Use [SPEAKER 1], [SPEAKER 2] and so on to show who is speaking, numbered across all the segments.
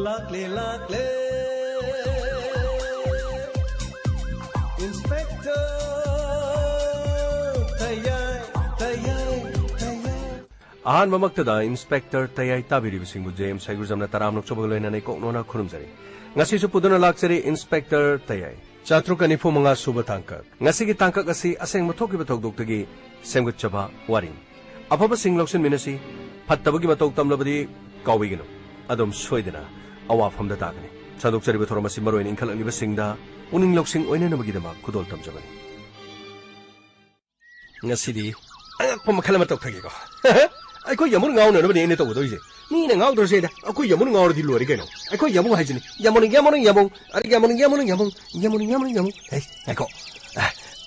[SPEAKER 1] Lakle lakle Inspector Tayay Ahan mamaktada Inspector Tayay tabiribisingbu James Saigurjamna taramnok chobagloinanai koknona khurumjari ngasi su puduna laksari Inspector Tayay chatruk ani phumanga suba tangkak ngasi gi tangkak asi aseng mathoki batogdoktagi semgut chaba waring afaba singloksin minasi phattabagi matog tamlabadi kawigino adom soidena awafamda tagani chadok chariba thoramasi maroin inkhalakliba singda uning loksing oina namagidama kudol tamjabani ngasidi ayakpa makhalama tokthagiko aiko yamun ngauna nabani ene togdoise ni ne ngaw dorse da aiko yamun ngawr di lori keno aiko yamun haijini yamun hey aiko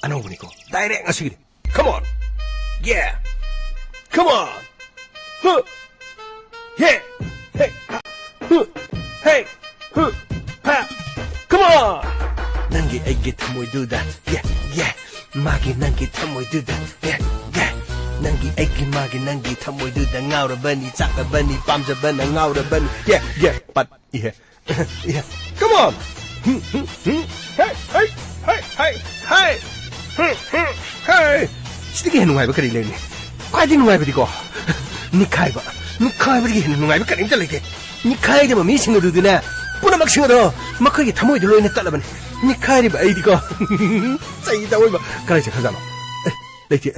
[SPEAKER 1] anobuni ko direct ngasidi come on yeah come on huh yeah hey hey ha come on nangi egge tamoy do that yeah magi nangi tamoy do that yeah nangi egge magi nangi tamoy do that ngawra bani chaka bani pamja bani ngawra bani yeah but yeah come on hey stige nungai ba kari leni kwadi nungai ba diko nikai ba 디 누가이브 까림 잘리게 니카이리 뭐 미싱으로드네 뿌나막 싱어도 막하게 타모이들 로인에 따라버니 니카이리 뭐 에이디고 짜이다 오이바 가라이자 가자마 레이티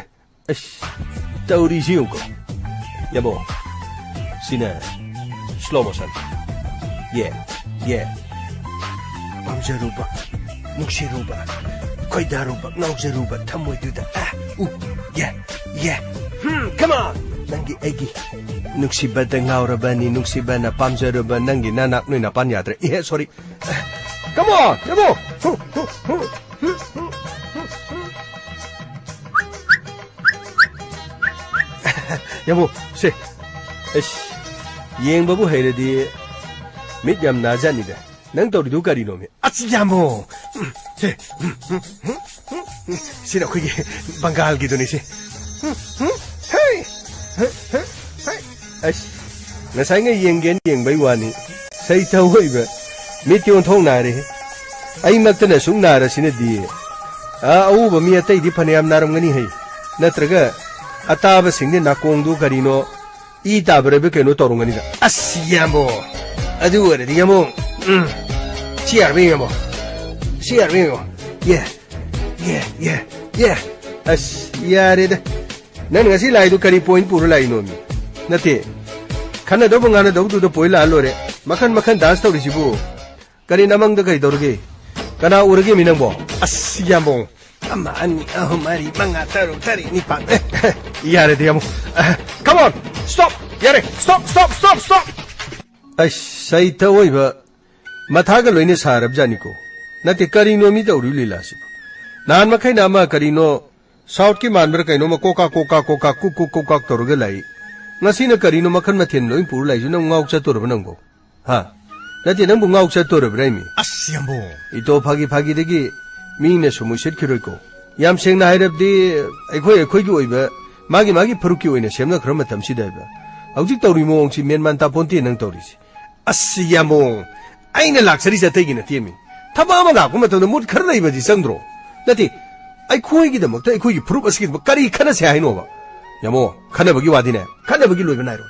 [SPEAKER 1] 에이씨 떠우리 시우고 여보 시네 슬로모션 예 밤새루바 묵시루바 거이다루바 나우제루바 타모이드다 come on nangi egi nuksibada ngawrabani nuksibana pamjaraba nangi nanak nui napan yadre sorry come on yabo yabo se yeng babu hairadi mit yam najani da nang tawridu kari no me yamo se sira khoi bangal gi doni se ngasai nga yenggen yengbai wani sai tawoi ba mityon thong nare ai maktana sung nara sinadi au ba mi atai di phanayam naram ngani hai natraga ataba singni nakongdu karino I tabrabe keno torungani da asyamo adu wara di yamo siarbe yamo yeah yare da nan ngasi lai du kari point puru lai no mi nate khana do bangana do du point la lore makan dance tawri sibu kari namang da kai dorge kana urge minang bo asyamo amma ani ahmari banga taru tari ni pang yare de yamo come on stop yare stop sai tawoi ba mathaga loine sarab janiko nate kari no mi tawri lila sibu nan makai nama kari no South ki manbar kaino ma koka torga lai ngasi na karino makan mathen loin pur lai junang ngau cha tor banang bo ha nati nang bu ngau cha tor brai mi asyambo ito phagi degi mi ne sumu set khiroi ko yam seng na hairab di ekhoi gi oiba magi pharuki oina semna khram matam si dai ba hauji tori mong chi menman ta ponti nang tori si asyambo aina laksari sa tegi na tiemi thaba ma la ko matam mut khar lai ba ji sangdro nati ai khoi gi damok ta ai khoi gi proof asigi kari khana se hai no ba yamo khana bagi wadine khana bagi loiba nairo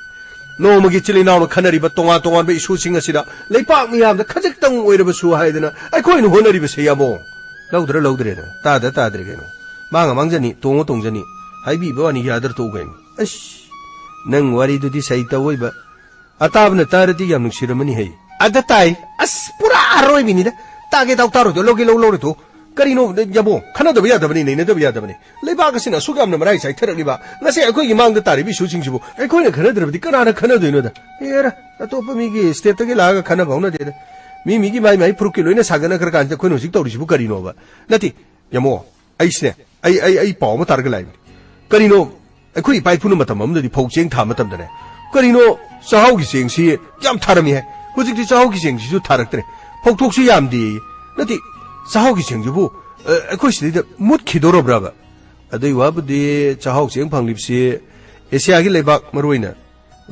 [SPEAKER 1] no magi chili naw no khana ri ba tonga ba isu sing asida leipak miyam da khajik tang oira ba su hai dana ai khoi no honari ba se yamo laudre ta dre ge no manga mangjani tongjani hai bi ba ni yadar to gen ash nang wari du di sai ta oi ba atab na tarati yam nuksiramani hai adatai as pura aroi bini da tage daw taro do logi lo to karino yabo khana da biya da bani ne da biya da bani leiba ka sina sugam na marai sai tharak liba ngase akoi gi mang da tari bi su ching sibu akoi na khana drabdi kana na khana doino da era atopa mi gi state ge la ga khana bauna de mi gi mai pruk ki loina sagana kar kan khoi no sik tawri sibu karino ba nati yamo ai se ai paw ma tar ga lai karino akoi pai phunu matam am da di phok cheng tha matam da ne karino sahau gi cheng si yam tharami he hujik di sahau gi cheng si su tharak tre phok thok si yam di nati 사하기 생주부 에코시데 못 기도로브라바 아데이 와브디 자하옥 생팡립시 에시아기 레박 머로이나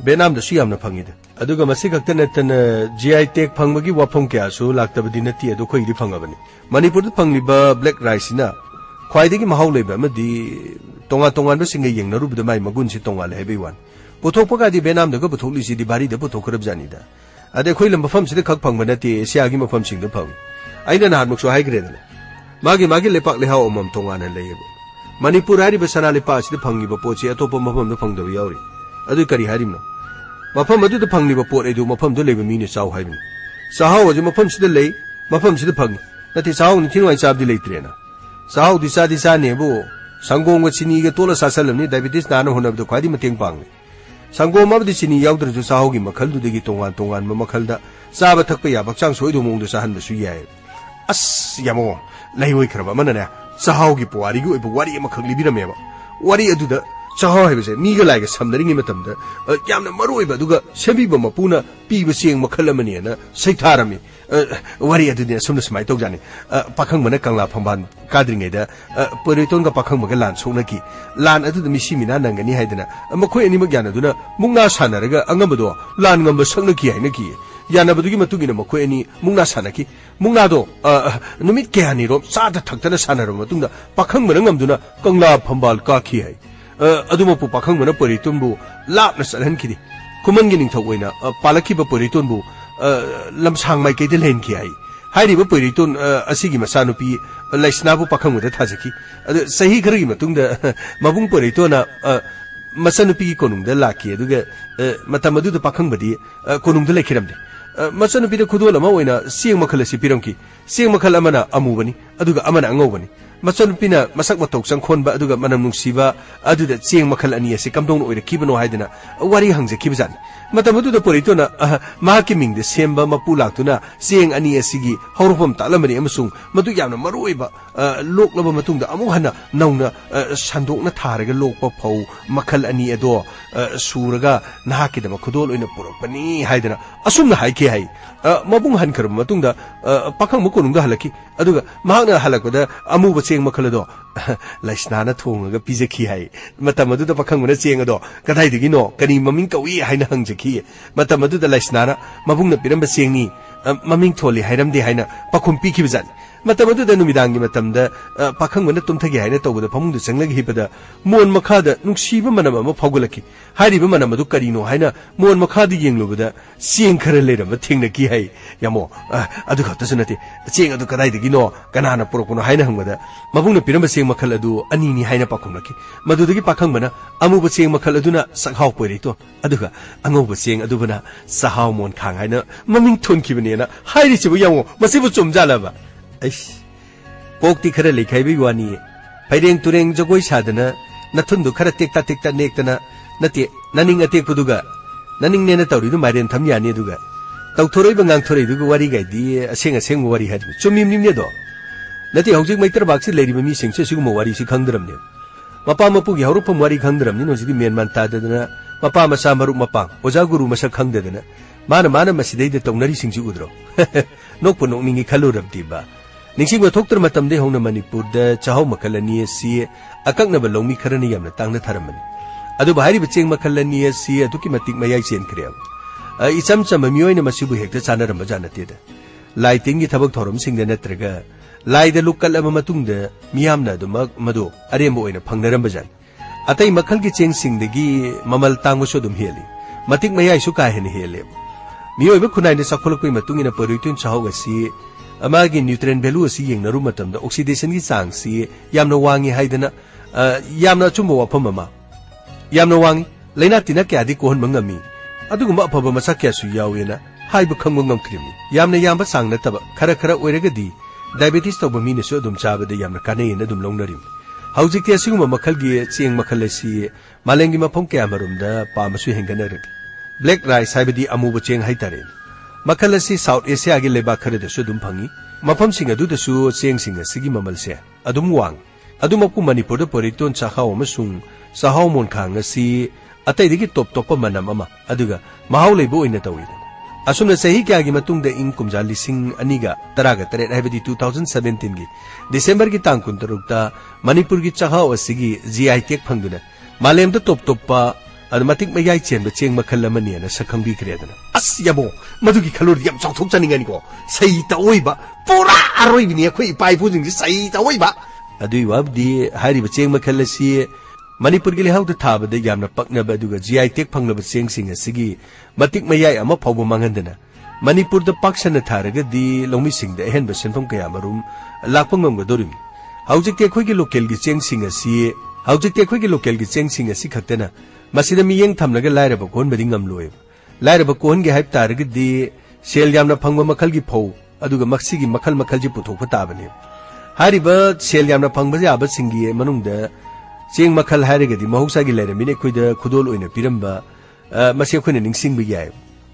[SPEAKER 1] 베남도 수염나 팡이데 अदुगा Masih खक्त नतना GI take फंगबगी वाफम क्यासु लाक्तबदि नति अदु खोइदि फंगबनि Manipur फंगलिबा black rice ना ख्वाइदगी महाउ लेबा मदि तोंगा तोंगान busing येंगनरुबद माइ मगुनसि तोंगा ले हेबेवान पुथोकपगादि बेनाम दग पुथोकलिसि दि बारि the पुथोकरब जानिदा अदे खोइ lump मफम Sid खक फंगब नति एशियागी मफम Singh the फंग आइना नान मुक्सो हाइग्रेदन मागी लेपाक लेहाव ओमम तोंगाना लेयेबो मणिपुर हारिबा सना लेपा सिद फंगिबा पोचि अतोप मफम द फंगदब यावरि अदु करि हारिमनो मफम अदु द फंगिबा पोट एदु मफम द लेबा मीने चाव हाइबनि साहाव अजु मफम सिद लेय मफम सिद फंग नति साहाव नि थिनवाइ चाबदि लेत्रेना साहाव दिसा नेबो संगोंग चिनी ग तोला सासलमनि डायबिटीज नानो होनब द ख्वाइदि मतेंग पांगले संगोम अबदि चिनी यावद्रजु साहाव गी मखल दुदगी तोंगान मखलदा चाबा थकप या बक्चांग सोइदो मोंग साहन बसु याय अस यामो लैवoi खरबा मनने साहाव गी पुवारी गी ओइबो वारी अमा खगलि बिरमेबा वारी अदुदा साहाव हाइबसे मीगा लाइगा समदरिंगी मतमदा यामना मरोइबा दुगा सेबिबा मपुना पीबा चेंग मखल अमनेना सैथारमी वारी अदुने सुमन समाय तौजाने पाखंग मने कंगला फंबान काद्रिङैदा परिटोनगा पाखंगमगा लान सोनकी लान अदुदा मिसिमिना नंगनी हाइदना मखोय अनिमक यानदुना मुंगना सानरगा अंगमदो लान ngamba saknaki hainaki यानबदुगी मतुगिना मखोय अनि मुंगना सानकी मुंगनादो नुमित केहानी रो सादा थक्तना सानरो मतुंगदा पाखंग मन ngमदुना कंगला फंबाल काखी हाइ अदुमपु पाखंग मन परिटोनबु लापना सलहनकिदि कुमनगी निंथौ ओइना पालखिबा परिटोनबु लमसांग माइकैदे लेनखि हाइ हाइरिबा परिटोन असिगी मसानुपी लाइसनाबु पाखंगदा थाजकी अदु सही खरगी मतुंगदा मबुंग परिटोना मसनुपी की कोनुंगदा लाकी अदुगा मतमदुदा पाखंगबदि कोनुंगदा लेखिरमदे मसनुपीदा खुदोल अमा ओइना सिंग मखलसि पिरमकी सिंग मखल अमना अमुबनी अदुगा अमना अंगौबनी मसनुपीना मसक मतौक संखोनबा अदुगा मनम नुंगसिबा अदुदा सिंग मखल अनि असि कमदोंग ओइरखिबनो हाइदना वारी हंजखिबजानि मतमदुदा परिटोना माकी मिंगदे सेम्बा मपु लाक्तुना सिंग अनि असिगी हौरफम तालमनि अमसुंग मदु यामना मरोइबा लोकलबा मतुंगदा अमु हना नौना संदोकना थारगा लोकपा फौ मखल अनि अदो सूरगा नाहाकिदमा खुदोल ओइना पुरकपनि हाइदना असुमना हाइके हाइ मबुंग हनखर मतुंगदा पाखंग मकोनुंगदा हलकी अदुगा महागना हलकदा अमुबा चेंग मखलदो लाइसनाना थोंगगा पिजखि हाइ मतमदुदा पाखंगना चेंगदो कदाइदगिनो कनी ममिंग कवी हाइना हंजखि मतमदुदा लाइसनाना मबुंगना पिरंबा चेंगनी ममिंग थोली हाइरमदे हाइना पाखुम पिखिबजान मतमदुदा नुमिदांगी मतमदा पाखंगना तुमथगे हाइना तौबदा फमुंगदा चंगलगी हिबदा मोन मखादा नुंगसीबा मनम अमा फाउगलकी हाइरिबा मनम अदु करिनो हाइना मोन मखादा येंगलुबदा चेंग खर लेरम थेंगनकी हाइ यामो अदु खतसु नते चेंग अदु कदाइदगिनो कनाना पुरकनो हाइना हंगदा मबुंगना पिरंबा चेंग मखल अदु अनिनी हाइना पाखुमलकी मदुदगी पाखंगबना अमुबा चेंग मखल अदुना सकहाव पोइरेतो अदुगा अंगौबा चेंग अदुबना सहाव मोन खांग हाइना ममिंग थोनखिबनेना हाइरिसिबु यामो मसिबु चुमजालाबा पोक्ति खर लेखाइबी वानी फैरेंग तुरेंग जगोई सादना नथुंदु खर टेक्ता नेक्तना नते ननिंग अतेकपुदुगा ननिंग नेना तौरिदु माइरेन थम यानी दुगा तौथोरैबा ngang वारी गाइदि असेंग वारी हादि चुमिमनिमने दो नते हौजिक मैत्र बाक्सि लेरिबा मी सिंगसे सिगुम वारी सि खंगदरमने मपा मपुगी हौरपम वारी खंगदरमनि नोजिदि मेनमान ताददना मपा मसा मरुक मपा ओजा गुरु मसा खंगददना माना मसिदैदे तौनरी सिंगसि उद्रो नोकपु नोकनिंगी खलुरबदिबा निंसिंग थोक्तर मतमदे होना मणिपुरदा चाहौ मखल अनि असि अकक्नबा लौमी खरनि यामना तांगना थारमनि अदु बाहिरिबा चेंग मखल अनि असि अदुकी मतिक मयाइ चेनखरे इचम चम मियोइना मसिबु हेक्ता चानरम जानतेदा लाइटिंगी थबक थोरम सिंगदा नत्रगा लाइदा लुकल अमा मतुंगदा मियामना अदुमक मदो अरेमबो ओइना फंगनरम जान अतै मखलगी चेंग सिंगदगी ममल तांगबसो दुम हेली मतिक मयाइसु का हेने हेले मियोइबा खुनाइना सखोलकपै मतुंगिना परिटुन चाहौ असि अमागी न्यूट्रिएंट वैल्यू असि येंगनरु मतमदा ऑक्सीडेशन की चांगसी यामना वांगी हाइदना यामना चुंबो वाफम अमा यामना वांगी लैना तिना क्यादि कोहन मंगमी अदुगुम अफब मसा क्यासु यावेना हाइबा खंग ngमख्रिमि यामना यामबा सांग नतब खरा ओइरगदि डायबिटीज तौब मीनसु अदुम चाबदा यामना कानेयना अदुम लौनरिम हौजिक त्यासिगुम मखलगी चेंग मखलसी मालेंगी मफम क्यामरुमदा पामसु हेंगनरगि ब्लैक राइस हाइबदि अमुबा चेंग हाइतारे मखल असि साउथ एशिया की लेबा खरदसु दुम फंगी मफम सिंग अदुदसु चेंग सिंग सिगी ममलसे अदुम वांग अदुमपु मणिपुर द परिटोन चाहाव अमसुंग चाहाव मोनखांग असि अतैदिगी टॉप मनम अमा अदुगा महाउ लेबो ओइना तौइ असुमना सही क्यागी मतुंगदा इंग कुमजा लिसिंग अनिगा तरागा तरेट हाइबदि 2017 की दिसंबर की तांग 16 मणिपुर की चाहाव असिगी GI टेक फंगदुना मालेमदा टॉप मतिक मयाई चेन चेंग मखल मने सखंबी क्रेदना अस यबो मधुकी खलोर यम चौथोक चनिंगनी को सही तओइबा पूरा अरोइबिनी अखोई पाइपुजिंग सही तओइबा अदुई वाबदी हारिबा चेंग मखल असि मणिपुर की लेहाउद थाबद यामना पक्नब अदुगा जीआई टेक फंगलब चेंग सिंग असिगी मतिक मयाई अमा फावबो मांगंदना मणिपुर द पाक्सन थारगदी लौमी सिंग द एहन बसेनफम कया मरुम लाखपंग गदोरिम हौजिक ते खोई की लोकल की चेंग सिंग असि हौजिक ते खोई की लोकल की चेंग सिंग असि खतना मसीद मियेंग थमलग लायरब कोन बदिंग ngam लायरब कोन गे हाइप तारगदी सेल यामना फंगब मखल की फौ अदुगा मक्सिगी मखल मखल जी पुथोक ताबने हारिब सेल यामना फंगब जे आबद सिंगी मनुंग चेंग मखल हारगदी महौसागी लायरमिने खुद खुदोल ओइना पिरंबा मसे खुने निंगसिंग बि याय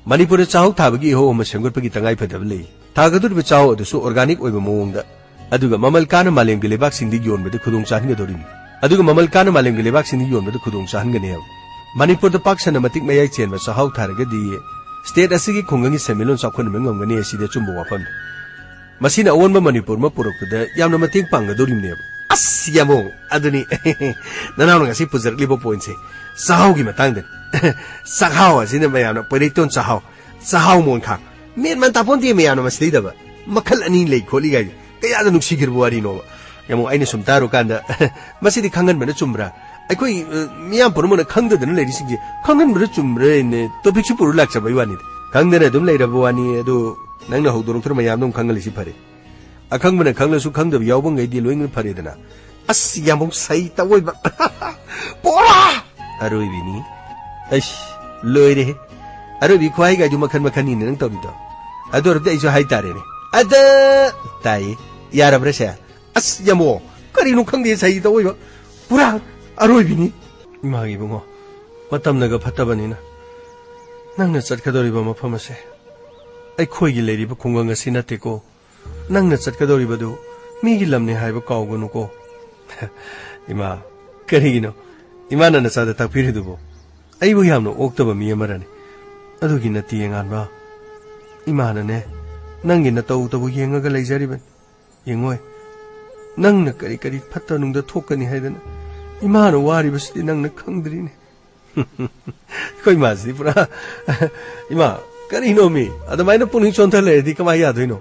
[SPEAKER 1] मणिपुर चाहौ थाबगी हो म सेंगुरपगी तंगाई फदब लई थागदुर बि चाहौ अदुसु ऑर्गेनिक ओइबा मोंगदा अदुगा ममल काना मालेंग लेबाक सिंदी योनबद खुदोंग चाहनगदोरिम अदुगा ममल काना मालेंग लेबाक सिंदी योनबद खुदोंग चाहनगने मणिपुर मतिक मयाई चेन चाहौ थारगदी स्टेट असगी खुंगंगी सेमिलोन चाखन मंगमगनी असिदे चुम्बो वाफम मसिना अवनब मणिपुर म पुरकदा यामना मतेंग पांगदोरिमने अस यामो अदुनी ननावना गसी पुजरलिबो पॉइंट से चाहौ की मतंग चाहौ असिना मयामना परितोन चाहौ मोन खा मेन मन तापोंती मयामना मसलिदब मखल अनि लेई खोली गाय कयादा नुक्सिगिर बुआरी नो यामो आइने सुम तारो कांदा मसिदि खंगन बने चुमरा अखोई मियाम पुरमन खंगदन लेरि सिंगे खंगन बर चुमरे ने टॉपिक सु पुरु लाक्छ बय वानी खंगदन दुम लेरब वानी अदु नंगना हौदोरं थुर मयाम दम खंगलिसि फरे अखंगबन खंगलसु खंगदब यावबं गैदि लोइंग फरेदना अस यामो सही तवय पोरा अरोइबिनी अस लोइरे अरोबि खुआई गाजु मखन मखनी नंग तबिदो अदोरब दैजु हाइ तारेने अद ताई यारब्रसे अस यामो करिनु खंगे सही तवय पूरा अरोइबिनी इमागी बुंगो मतमनगा फतबनिना नंगना चटकदोरिबा मफम असे अखोइगी लेरिबा खुंगंग असि नतेको नंगना चटकदोरिबदु मीगी लमने हाइबा काउगनुको इमा करिगिनो इमाना नचादा ताकपिरिदुबो अइबु यामनो ओक्तबा मी अमरने अदुगी नति यंगानबा इमानने नंगी नतौ तबु येंगगा लेजरिबन येंगोय नंगना करी करी फत्तनुंगदा थोकनी हाइदना इमान वारी बसती नंग खंगद्री ने कोई माजी पुरा इमा करी नो मी अदमाइना पुनी चोंथल लेदी कमाय यादोइनो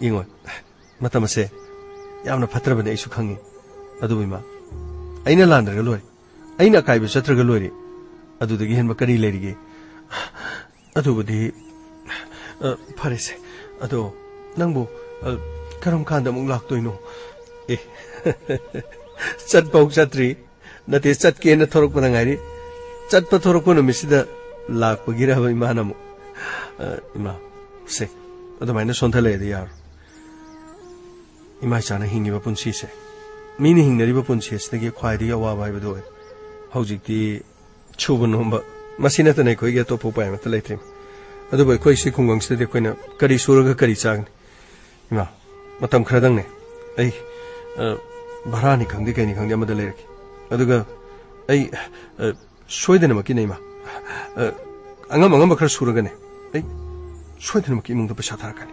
[SPEAKER 1] इंगो मतमसे यामना फत्रबने इसु खंगी अदु इमा अइना लांद्रग लोय अइना काइबे चत्रग लोयरी अदुदगी हेनबा करी लेरिगे अदुबदी फरेसे अदो नंगबो करम खांदा मुग लाक्तोइनो ए चटपौ चत्री नते चटके न थोरक पदंगारी चटप थोरक नुमिसिदा लाकपगिरब इमानमु इमा से अदमाइना सोंथलेदि यार इमा चाना हिंगिबा पुंसी से मीनि हिंगनरिबा पुंसी असदगी ख्वाइदि अवाबा हाइबदो हौजिकति छुबनोंबा मसिना तने खोइगे तोपो पाइ मत लेत्रिम अदुबो खोइ सि खुंगंगसदि खोइना करि सुरगा करि चागनि इमा मतम खरदंगने ऐ भरानी खंगदि कैनि खंगदि अमदा लेरकी अदुगा ऐ सोइदनमकि नैमा अंगम खर सुरगने ऐ सोइदनमकि इमुंगदा पैसा थारकनि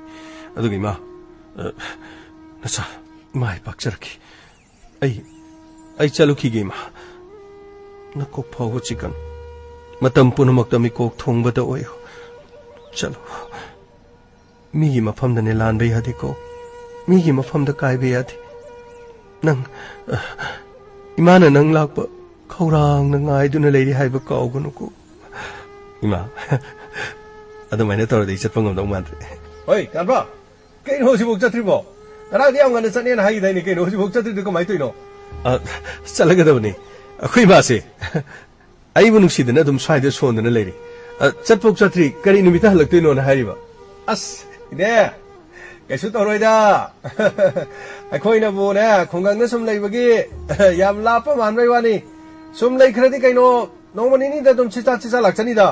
[SPEAKER 1] अदुगा इमा नसा माइ पाक्चरकी ऐ चलुखिगे इमा नकोक फाव चिकन मतम पुनमक्ता मि कोक थोंगबदा ओयो चलो मीगी मफमदने लानबे यादिको मीगी मफमदा कायबे यादि नंग इमाना नंग लाप खौरांग नंगाइदुना लेरि हाइबा काउगनुको इमा अदमाइना तौरदि चटपंगमदौ माद्रे ओइ कानबा कैनो होसिबोक चत्रिबो रादि आंगन चनेन हाइदाइनि कैनो होसिबोक चत्रिदु कमाइ तोइनो चलगदबनि अखोइ मासे आइबु नुसिदना दुम स्वाइद सोंदना लेरि चटपोक चत्रि करि नुमिता हलक्तोइनो ना हाइबा अस इदे कैसु तौरोइदा अखोइना बोने खुंगंगना सुम लेबगी याम लाप मानबै वानी सुम लेखरदि कैनो नोमनिनि द दुम चिचा लाक्चनिदा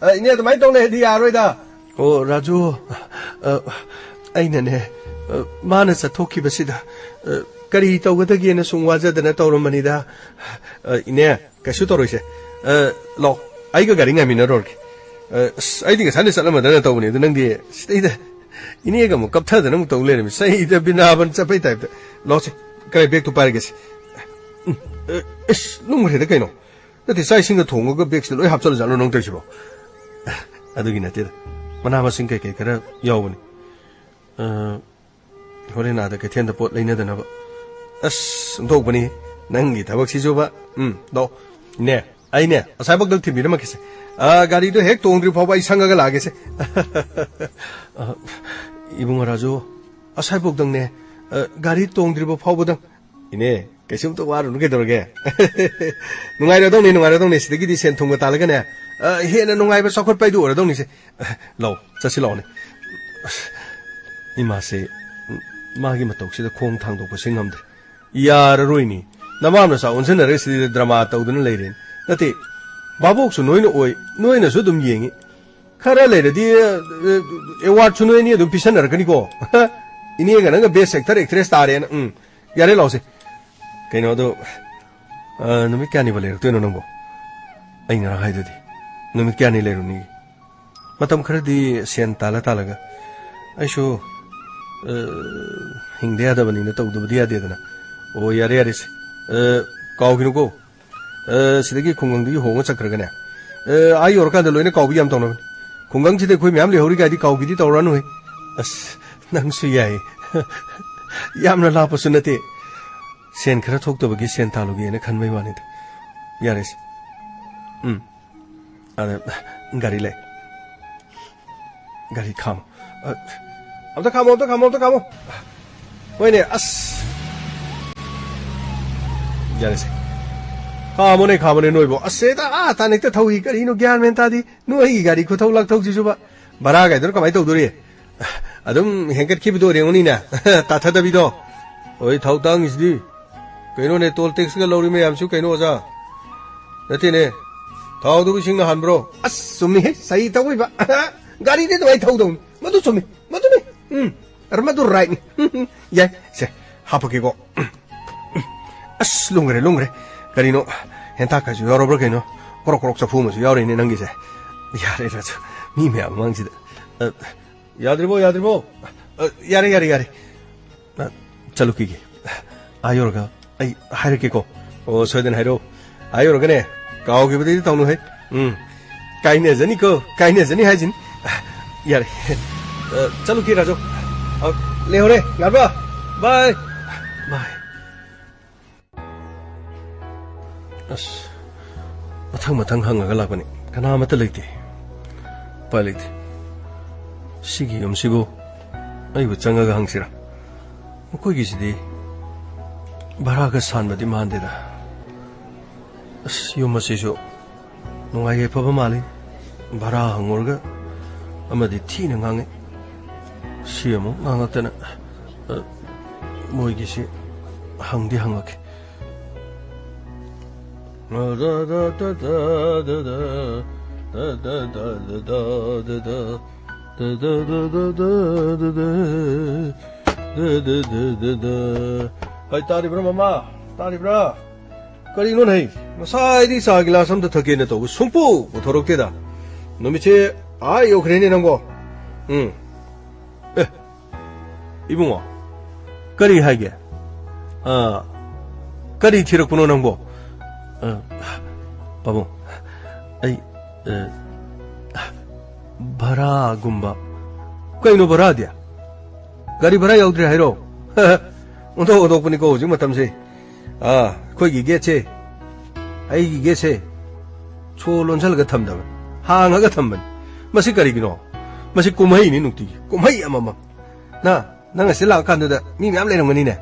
[SPEAKER 1] इने अदमाइ तौले हेदि यारोइदा ओ राजू अइनने माना चथोखिबसिदा करि तौगदगेना सुम वाजदना तौरमनिदा इने कैसु तौरोइसे लो आइगा गारि ngaमिनरोरके आइदि गसाने चलमदना तौबनि द नंदि सिदैदा इने गम कपथदन मु तौ लेरमि सहीदा बिनाबन चपै टाइप लसे करै बेक तो पारगेस इस नुमरेदा कैनो नते साइसिंग थोंगो बेक्स लोय हापचल जानो नंग तैसिबो अदुगी नते मना मसिंग के खरा यावनी होरे नादा के थेंद पोट लेना दनबा अस दोगबनी नंगी थबक सिजोबा दो ने आइने असाइबक दल थिबिर मकिसे गाड़ी तो हेक तोंद्रि फावबा इसांगा लागेसे इबुंग राजो असाइबक दंने गाड़ी तोंद्रिबो फावबदं इने कैसुम तो वारुनु के दरगे नुंगाइरदोंनि सिदगिदि सेन थुंगा तालगने हेना नुंगाइबा सखर पाइदु ओरदोंनि से लो चसि लाउने इमासे मागी मतौसिदा खोंग थांदोक सिंगमदे यार रोइनी नमामना सा उनसनरे सिदि ड्रामा तौदन लेरेन नते बाबोकसु नोइनसु दुम येंगी खरा लेरदि एवार्ड सु नोइनी दुम पिसनरकनिको इनेगा नंगा बेस्ट एक्टर एक्ट्रेस तारेन यारे लाउसे कइनो दो नुमि क्यानि बलेर तोनो नंगो अइना हाइददि नुमि क्यानि लेरुनी मतम खरदि सेन ताला तालागा आइसो हिंदे यादबनी न तौदबदि यादेदना ओ यारे यारे से काउगिनुको सिदगी खुंगंगदि होंग चक्रगने आई ओरकांद लोइना काउबि याम तौनबनि खुंगंग सिदे खोइ म्याम लेहौरि गाइदि काउगिदि तौरानु है अस नंगसु याय यामना लापसु नते सेन खरा थोक्तबगी सेन तालुगेना खनबै वानिद यारेस अरे गाड़ी ले गाड़ी खाम अब तो खामो वही अस यारेस खामोने नोइबो असेदा तानिक थौई करिनो ज्ञान मेन तादी नोई गाड़ी खुथौ लाक्थौ जिजुबा बरा गाइदर कमाइ तौदोरि अदुम हेंकट खिबदो रेंगुनिना ताथादबिदो ओइ थौतांग इसदि कइनो ने टोल टैक्स का लौरि मे यामसु कइनो ओजा नतिने थाउदु बिसिंग हानब्रो अस सुमि हे सही तौइबा गाड़ी दे दवाई थौदौ मदु सुमि अर मदु राइट याय से हापकेगो अस लुंगरे करिनो हेंता काजु यारोब्रो कइनो कोरक चफुमसु यावरिने नंगिसे यारे राजु मी म्याम मांगसिदा याद्रिबो यारे चलो की आयोरगा आई हायरकेको ओ सोयदन हायरो आयोरगने काउगिबदि तौनु है काइने जनी हाइजिन यारे चलो की राजो लेहोरे गाबा बाय अस मथंग हंगागा लापनि कनामत लेते पालेते सिगी यमसिबो आइबो चंगागा हंगसिरा मखोइगिसिदि भारागा सानबदि मानदेदा अस युमसिसु नुंगाइ फबा माले भारा हंगोरगा अमदि थीना ngange सियमो ngangatana मोइगिसि हंगदि हंगके हाय तारिब्रा मामा तारिब्रा करिनो नै मसाइदि सा गिलास हम थकेने तो सुंपु पुथोरक्तेदा नमिचे आ योखरेने नंगो इबुंगो करि हाइगे करि थिरकपुनो नंगो बाबू आई भरा गुम्बा कइनो भरा दिया गाड़ी भरा याउद्रे हाइरो उन्दो पनि को हुजु मतम से खोइगी गेचे आइगी गेचे छो लोनसलगा थमदब हांगागा थमबन मसी करिगिनो मसी कुमहै नि नुक्ति कुमहै अमम ना नंग से लाकांदुदा मी म्याम लेरंगनिने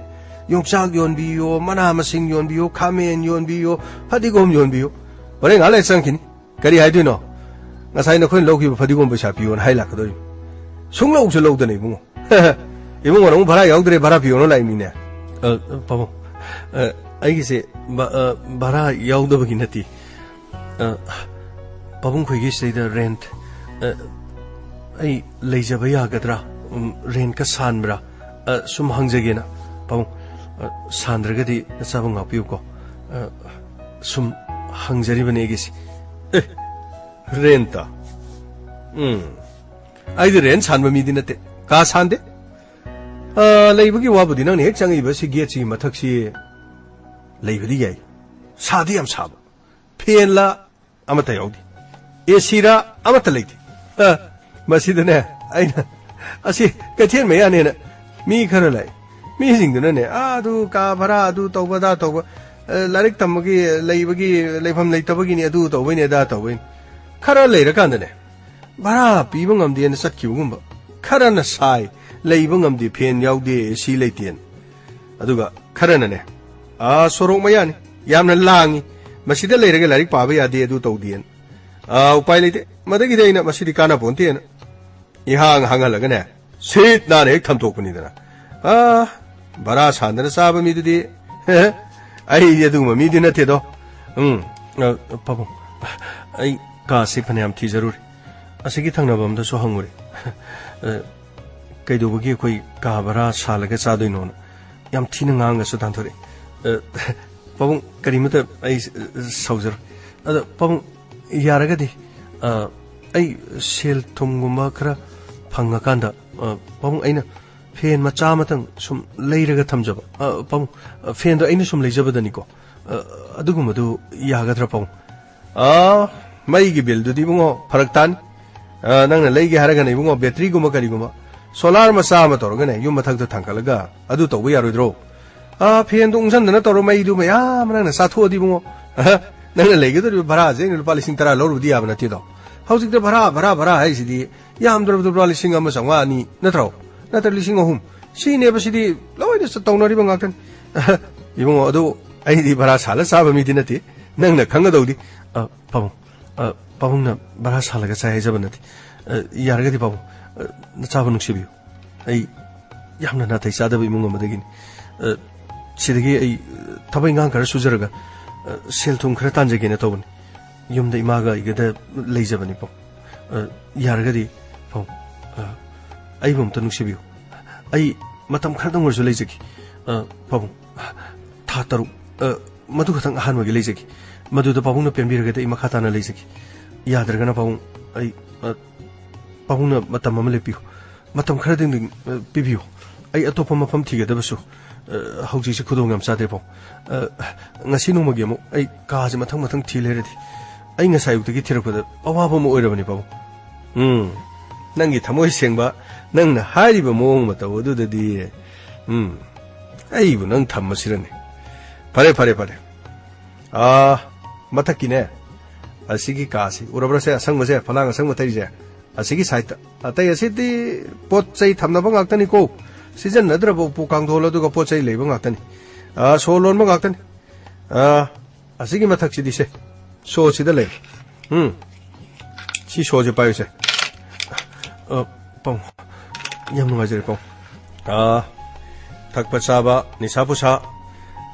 [SPEAKER 1] योंचाक योनबियो मना मसिंग योनबियो खामेन योनबियो फदिगोम योनबियो होरे गाले संखिनि करि हाइदिनो ngasai na khoin logi fadigom pesa pion hai lak doi sunglo usu lo de nei bungo ibungo no bhara yaudre bhara pion no lai mine pamo ai gi se bhara yaudab gi nati pabung khoi gi se da rent ai leijaba ya gadra rent ka sanbra sum hangjage na pabung sandragadi sabung apiu ko sum hangjari bane gi se रेंता आइदे रेन सानबा मिदि नते का Sunday लेबगी वाबुदि नंग हेक चंगि बसि गेटसि मथक्सि लेबदि याय सादि याम साब फेनला अमता याउदी एसीरा अमता लेती मसीदने अइना असि कथेन मयाने न मी खरा लाई मी सिंगदुनने आदु का भरा आदु तौबदा तौब लारिक तमगी लेबगी लेफम लेतबगी नि आदु तौबैने दा तौबैन खरा लेरकांदने भरा पीब ngamdien sakkiugumba खरा न साई लेब ngamdi फेन याउदे एसी लेतेन अदुगा खरा नने सोरोक मयानी यामना लांगी मसीदा लेरगे लारिक पाबा यादे अदु तौदियन उपाय लेते मदगी देना मसीदी काना पोंतेन इहांग हांगलगने सीट नाने एक थमथोकपनिदना बरा सानदना साबा मिदुदी आई यदुमा मिदि नथेदो पाबो आई कासे फनेम थी जरूर असगी थंगनबमदसो हंगुरे कैदोबगी कोई का बरा सालगे चादोइनो याम थीन ngangasu tanthore पाबो करिमत आई सौजर अद पाबो यारगदी आई सेल थुमगुमा खरा फंगकांदा पाबो आइना फेन मचा मतंग सुम लेरगा थमजब पाबो फेन दो आइना सुम लेजबदनिको अदुगुमदु यागद्रा पाबो मईगी बिल दुदी बुंगो फरकतान नंगना लेगे हारगने बुंगो बैटरी गुमा करिगुमा सोलार मचा म तोरगने युम मथक द थांकलगा अदु तौबो यारोइद्रो फेन दो उंसनदना तोरो मईदु मयाम नंगना साथोदी बुंगो नंगना लेगे तो भरा जे रुपा 10,000 लौरुदी याब नथिदो हौजिक द भरा हाइसिदी याम द्रब 2,500 नि नथ्रो नत्र 3,000 सिने बसिदी लोइद तौनरिबा ngaktan इबुंगो अदु आइदी भरा साला साबा मिदि नथि नंगना खंगदौदी पाबुंगना भरा सालगा चाहे जबनथि यारगदी पाबुं नचाबा नुक्सिबियो आई यामना नाथै चादबा इमुंग मदगिनि सिदगी आई थबै ngang खरा सुजरगा सेल थुम खरा तांजगेना तौबनि युमदा इमागा इगदा लेजबनि पाउ यारगदी पाउ आई बुमता नुक्सिबियो आई मतम खरदंग वरसु लेजगी पाबुं था तरु मधु खतंग हानवगी लेजगी मधुदा पाबुंगना पेंबिरगदा इमा खाताना लेजगी यादरगना पाबुं आई पाबुंगना मतम अमा लेपियो मतम खरदंग पिबियो आई अतोप मफम थिगदबसु हौजिसे खुदोंग याम चादे पाउ ngasi nongmagi amu ai kaje mathang thi leradi ai nga sayuk tagi thirapda awaba mo oirabani pabu nangi thamoi sengba nangna hairiba moong mata odu dadi ai bu nang thammasirane pare mathakine asigi kasi urabra se asangma se phalang asangma thai je asigi site atai asidi pot chai thamnaba ngaktani ko season nadrabo pu kangdhola duga pot chai leiba ngaktani सोलोन में गाक्तन असिगी मथक सिदी से सो सिदा ले सी सो जे पायो से पाउ यम नुगाजरे पाउ थक पचाबा निसा Pusa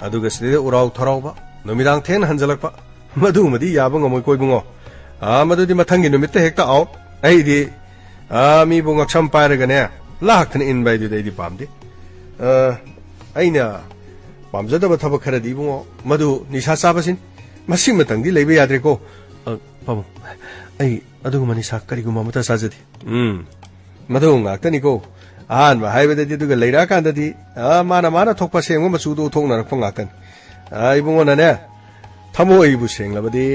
[SPEAKER 1] अदुगा सिदे Oraon थरावबा नुमिदांग then हंजलकपा मधुमदी याबा ngमoi कोइबुंगो मधुदी मथंगी नुमित्ते हेक्ता आओ आइदी मी बुंगा छम पायरगने लाखन इन बाइदु दैदी पामदे आइना पामजदब थब खरदी बुंगो मधु निशा चाबसिन मसिंग मतंगदी लेबे याद्रेको पाबु आई अदुगुमा निशा करिगुमा मता साजदी मधु ngaktaनिको आन हाइबददी दुगा लेरा कांददी माना थोकपा सेंगो मचुदो थोंगना रखपा ngaktan आई बुंगो नने थमोइबु सेंगलबदी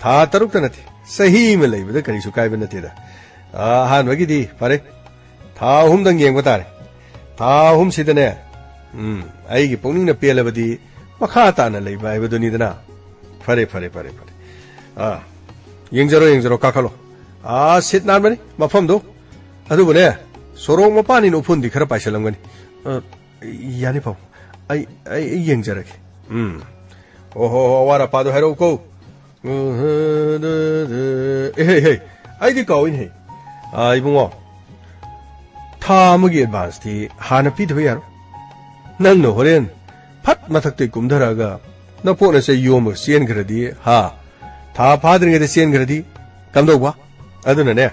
[SPEAKER 1] था तरुक तनति सही में लेबदा करिसु काइबे नतेदा हान वगिदी फरे था हुमदंग येंगबा तारे था हुम सिदने आइगी पुनिंग पेलबदी मखा ताना लेबा हाइबदुनिदना फरे येंजरो काखलो सिट नानबनी मफमदो अदुबने सोरोंग मपानी उफुंदी खरा पाइसलंगनी यानी पाउ आई येंजरके ओहो वारा पादो हेरो को हे आइदी काउइन हे इबुंगो था अमगी एडवांस थी हाना पिदबे यारो नंगनो होरेन फट मथक्ते कुमधरागा नपोना से योम सेन ग्रदी हा था फादरिंगे दे सेन ग्रदी कमदोबा अदुनने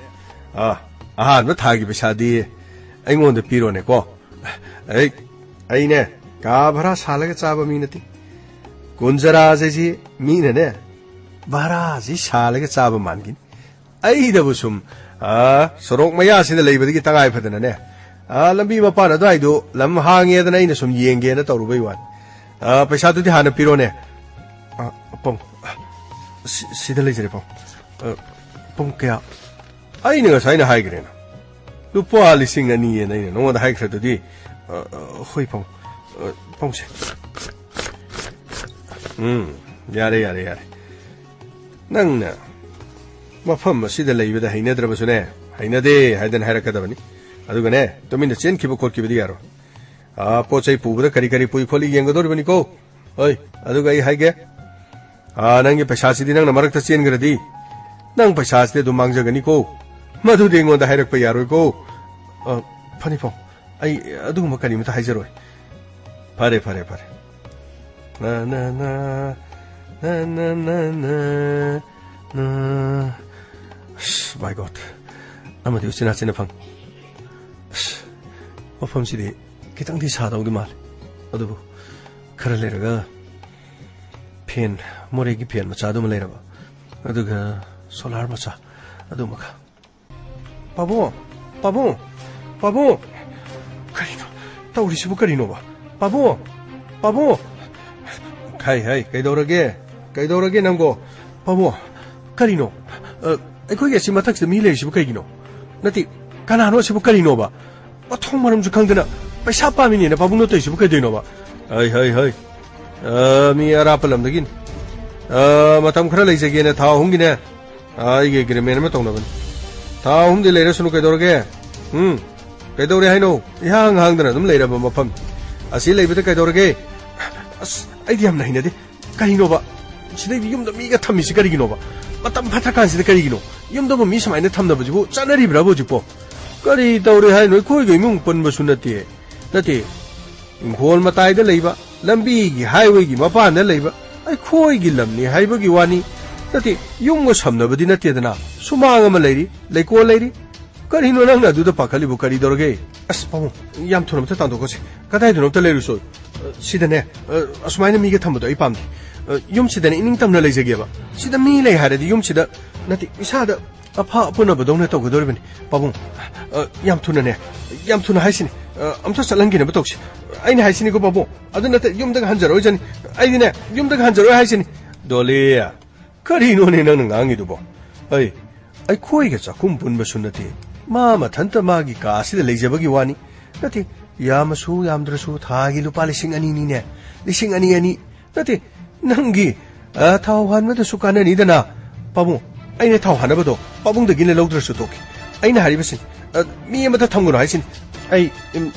[SPEAKER 1] आहान म थागी पेसादी अइंगोंद पिरोने को अइने का भरा सालगे चाबा मिनति कुंजरा जेजी मिनने भरा जी सालगे चाबा मानगिन अइदबु सुम सोरोक मया सिदा लेबदगी तंगाय फदनने लंबी मपान अदुआइदो लम हांगेदना इन सुम येंगेना तौरुबै वान पैसा दुदि हाना पिरोने Sida leisure pong. Pong kaya. Ay nga sayna high green. Lupa lising na niya na yun. Nung high grade di. Hoy pong. Pong siya. Yare. Nang na. Mafam sida leibada hainadra basune. Hainade haidan hairakadabani. Adugane. Tumin chen kibo kol kibidi yaro. Pochai pubada kari pui kholi yengadoribani ko. Oi, aduga ai haige. Nangi paisa sidi nang namarak ta chen gradi. Nang paisa sidi du mangjagani ko. Madu de ngonda hairak pa yaroi ko. Phani pho. Ai aduguma kari mata haijaroi. Pare. Na. My God. Amadi usina phang. Mafam sidi kitang di saadaw di mal. Adubo. Khara leiraga pen moregi pen macha adum leiraba. Aduga solar macha adumaka. Pabo. Karino. Tauri sibu karino ba. Pabo. Kai kaidorage namgo. Pabo. Karino. Aikoge si matak si mile sibu kaigino. Nati kanano sibu karino ba. Athong maram ju khangdena paisa pamini na pabung no to sibu kaidino ba. Hai. Mi arapalam dagin. Matam khara leisage na tha hungine. Ai ge agreement ma tongna ban. Tha hum de leira sunu kaidorage. Kaidore haino. Ihang hangdana dum leira ba mafam. Asi leibita kaidorage. As ai diam nahi na de. Karino ba. Sidai yum da mi ga thammi si karigino ba. Matam phathakan si karigino. Yum da mi samai na thamna ba jibu chanari bra bo jipo. Kari tawre hai noi khoi ge mung pon ba sunati. Nati Ingkhol matai da leiba lambi gi highway gi mapan da leiba ai khoi gi lamni haiba gi wani nati yung go samna badi na te dana sumanga ma leiri leiko leiri kari no nang na du da pakali bu kari dorge as pamu yam thonam ta tando ko se kadai du no ta leiru so sidane asmaina mi ge thamdo ai pamdi yum sidane ining tamna leijege ba sida mi lei haradi yum sida nati isada apa apuna ba dongna to go doribani pamu yam thuna haisini amta salangi na batokshi aina haisini ko babu aduna ta yumdaga hanjaro jani aidine yumdaga hanjaro haisini dole kari no ne nang ngangi du bo ai khoi ga chakum pun ba sunati ma thanta magi ka asida leijabagi wani nati yamasu yamdrasu thagi lupa lising ani ni ne lising ani nati nangi thau han ma da sukana ni dana babu aina thau hanabado babung da gine lawdrasu toki aina haribasin mi amata thamgono haisini ai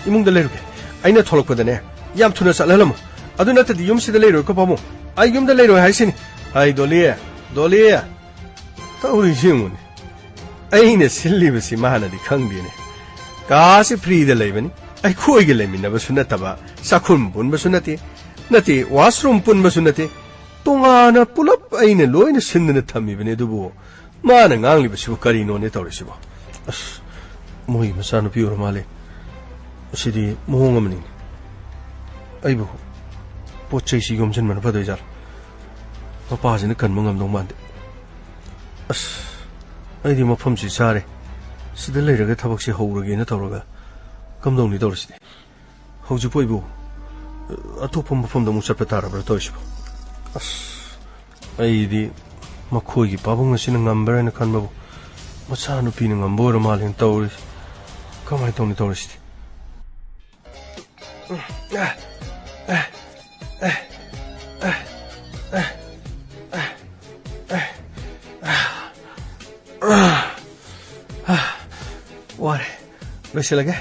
[SPEAKER 1] imungda leiruke aina tholokpadane yam thuna salhalam aduna ta yum sida leiro ko pamu ai yum da leiro haisini ai doliya tauri jimun aina silli basi mahana di khangdine kasi free da leibani ai khoi ge lemina ba sunata ba sakhum bun ba sunati nati washroom pun ba sunati tongana pulap aina loina sinna thammi bane dubu mana ngangli ba su kari no ne tawri sibo as moi masanu piur male sidi mohongamni aibu pochai si gom chen man phadoi jar papa jin kan mangam dong man as ai di mafam si sare sida leiraga thabak si howrage na tawraga kamdong ni tawrisi howju poibu atopam mafam da musar patara bra toisibo as ai di makhoi gi pabung sin ngambara na kan babu masanu pi ngambora malin tawri kamai tawni tawrisi Ware, besar lagi.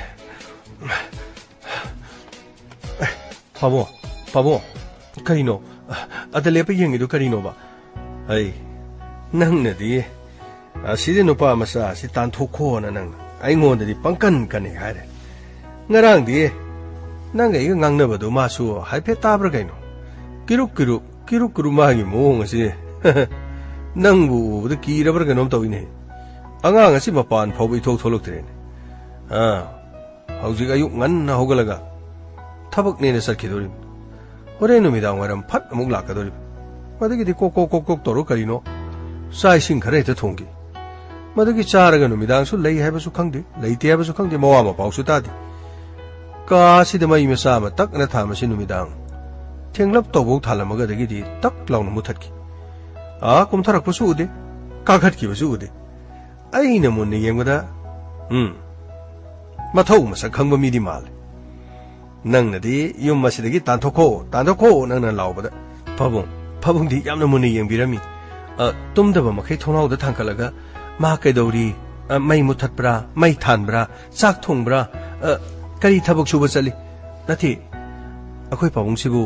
[SPEAKER 1] Pabo, karino. Ada lepas yang itu karino ba. Ay, nang nadi. Aside no pa masa si tanto ko na nang. Ay ngon di pangkan kan hari. Ngarang di. Nanga iga ngang ba do masu hai pe tabra kaino. Kiruk mahi mo ngasi. Nang bu de kira bar kanom tawine. Anga ngasi mapan phau bi thok tholok tren. Hauji ayuk ngan na hogalaga. Thabak ne na sarkidori. Ore no midang waram phat amuk lakadori. Madagi di kok toro karino. Sai sing khare ta thongi. Madagi charaga no midang su lei haiba su khangde. Lei te haiba su khangde mawa ma pau su ta di. Kasi da mai masa ma tak na thama si numidang thenglap tawbo thalamaga dagi di tak lawn muthat ki कुमथरक्पसु उदे काखटखिबसु उदे अइना मुन्ने येंगबदा मथौ मसक खंगबा मिदि माले नंगनदि yum मसिदगी तांथोखो नंगना लावबदा पबुंदी यामना मुन्ने येंबिरमी तुमदबा मखै थोनावदा थांखलगा मा कैदौरी मई मुथतब्रा मई थानब्रा चाक थोंब्रा करी थबक सुबा चली नथि अखोय पाबुंसिबु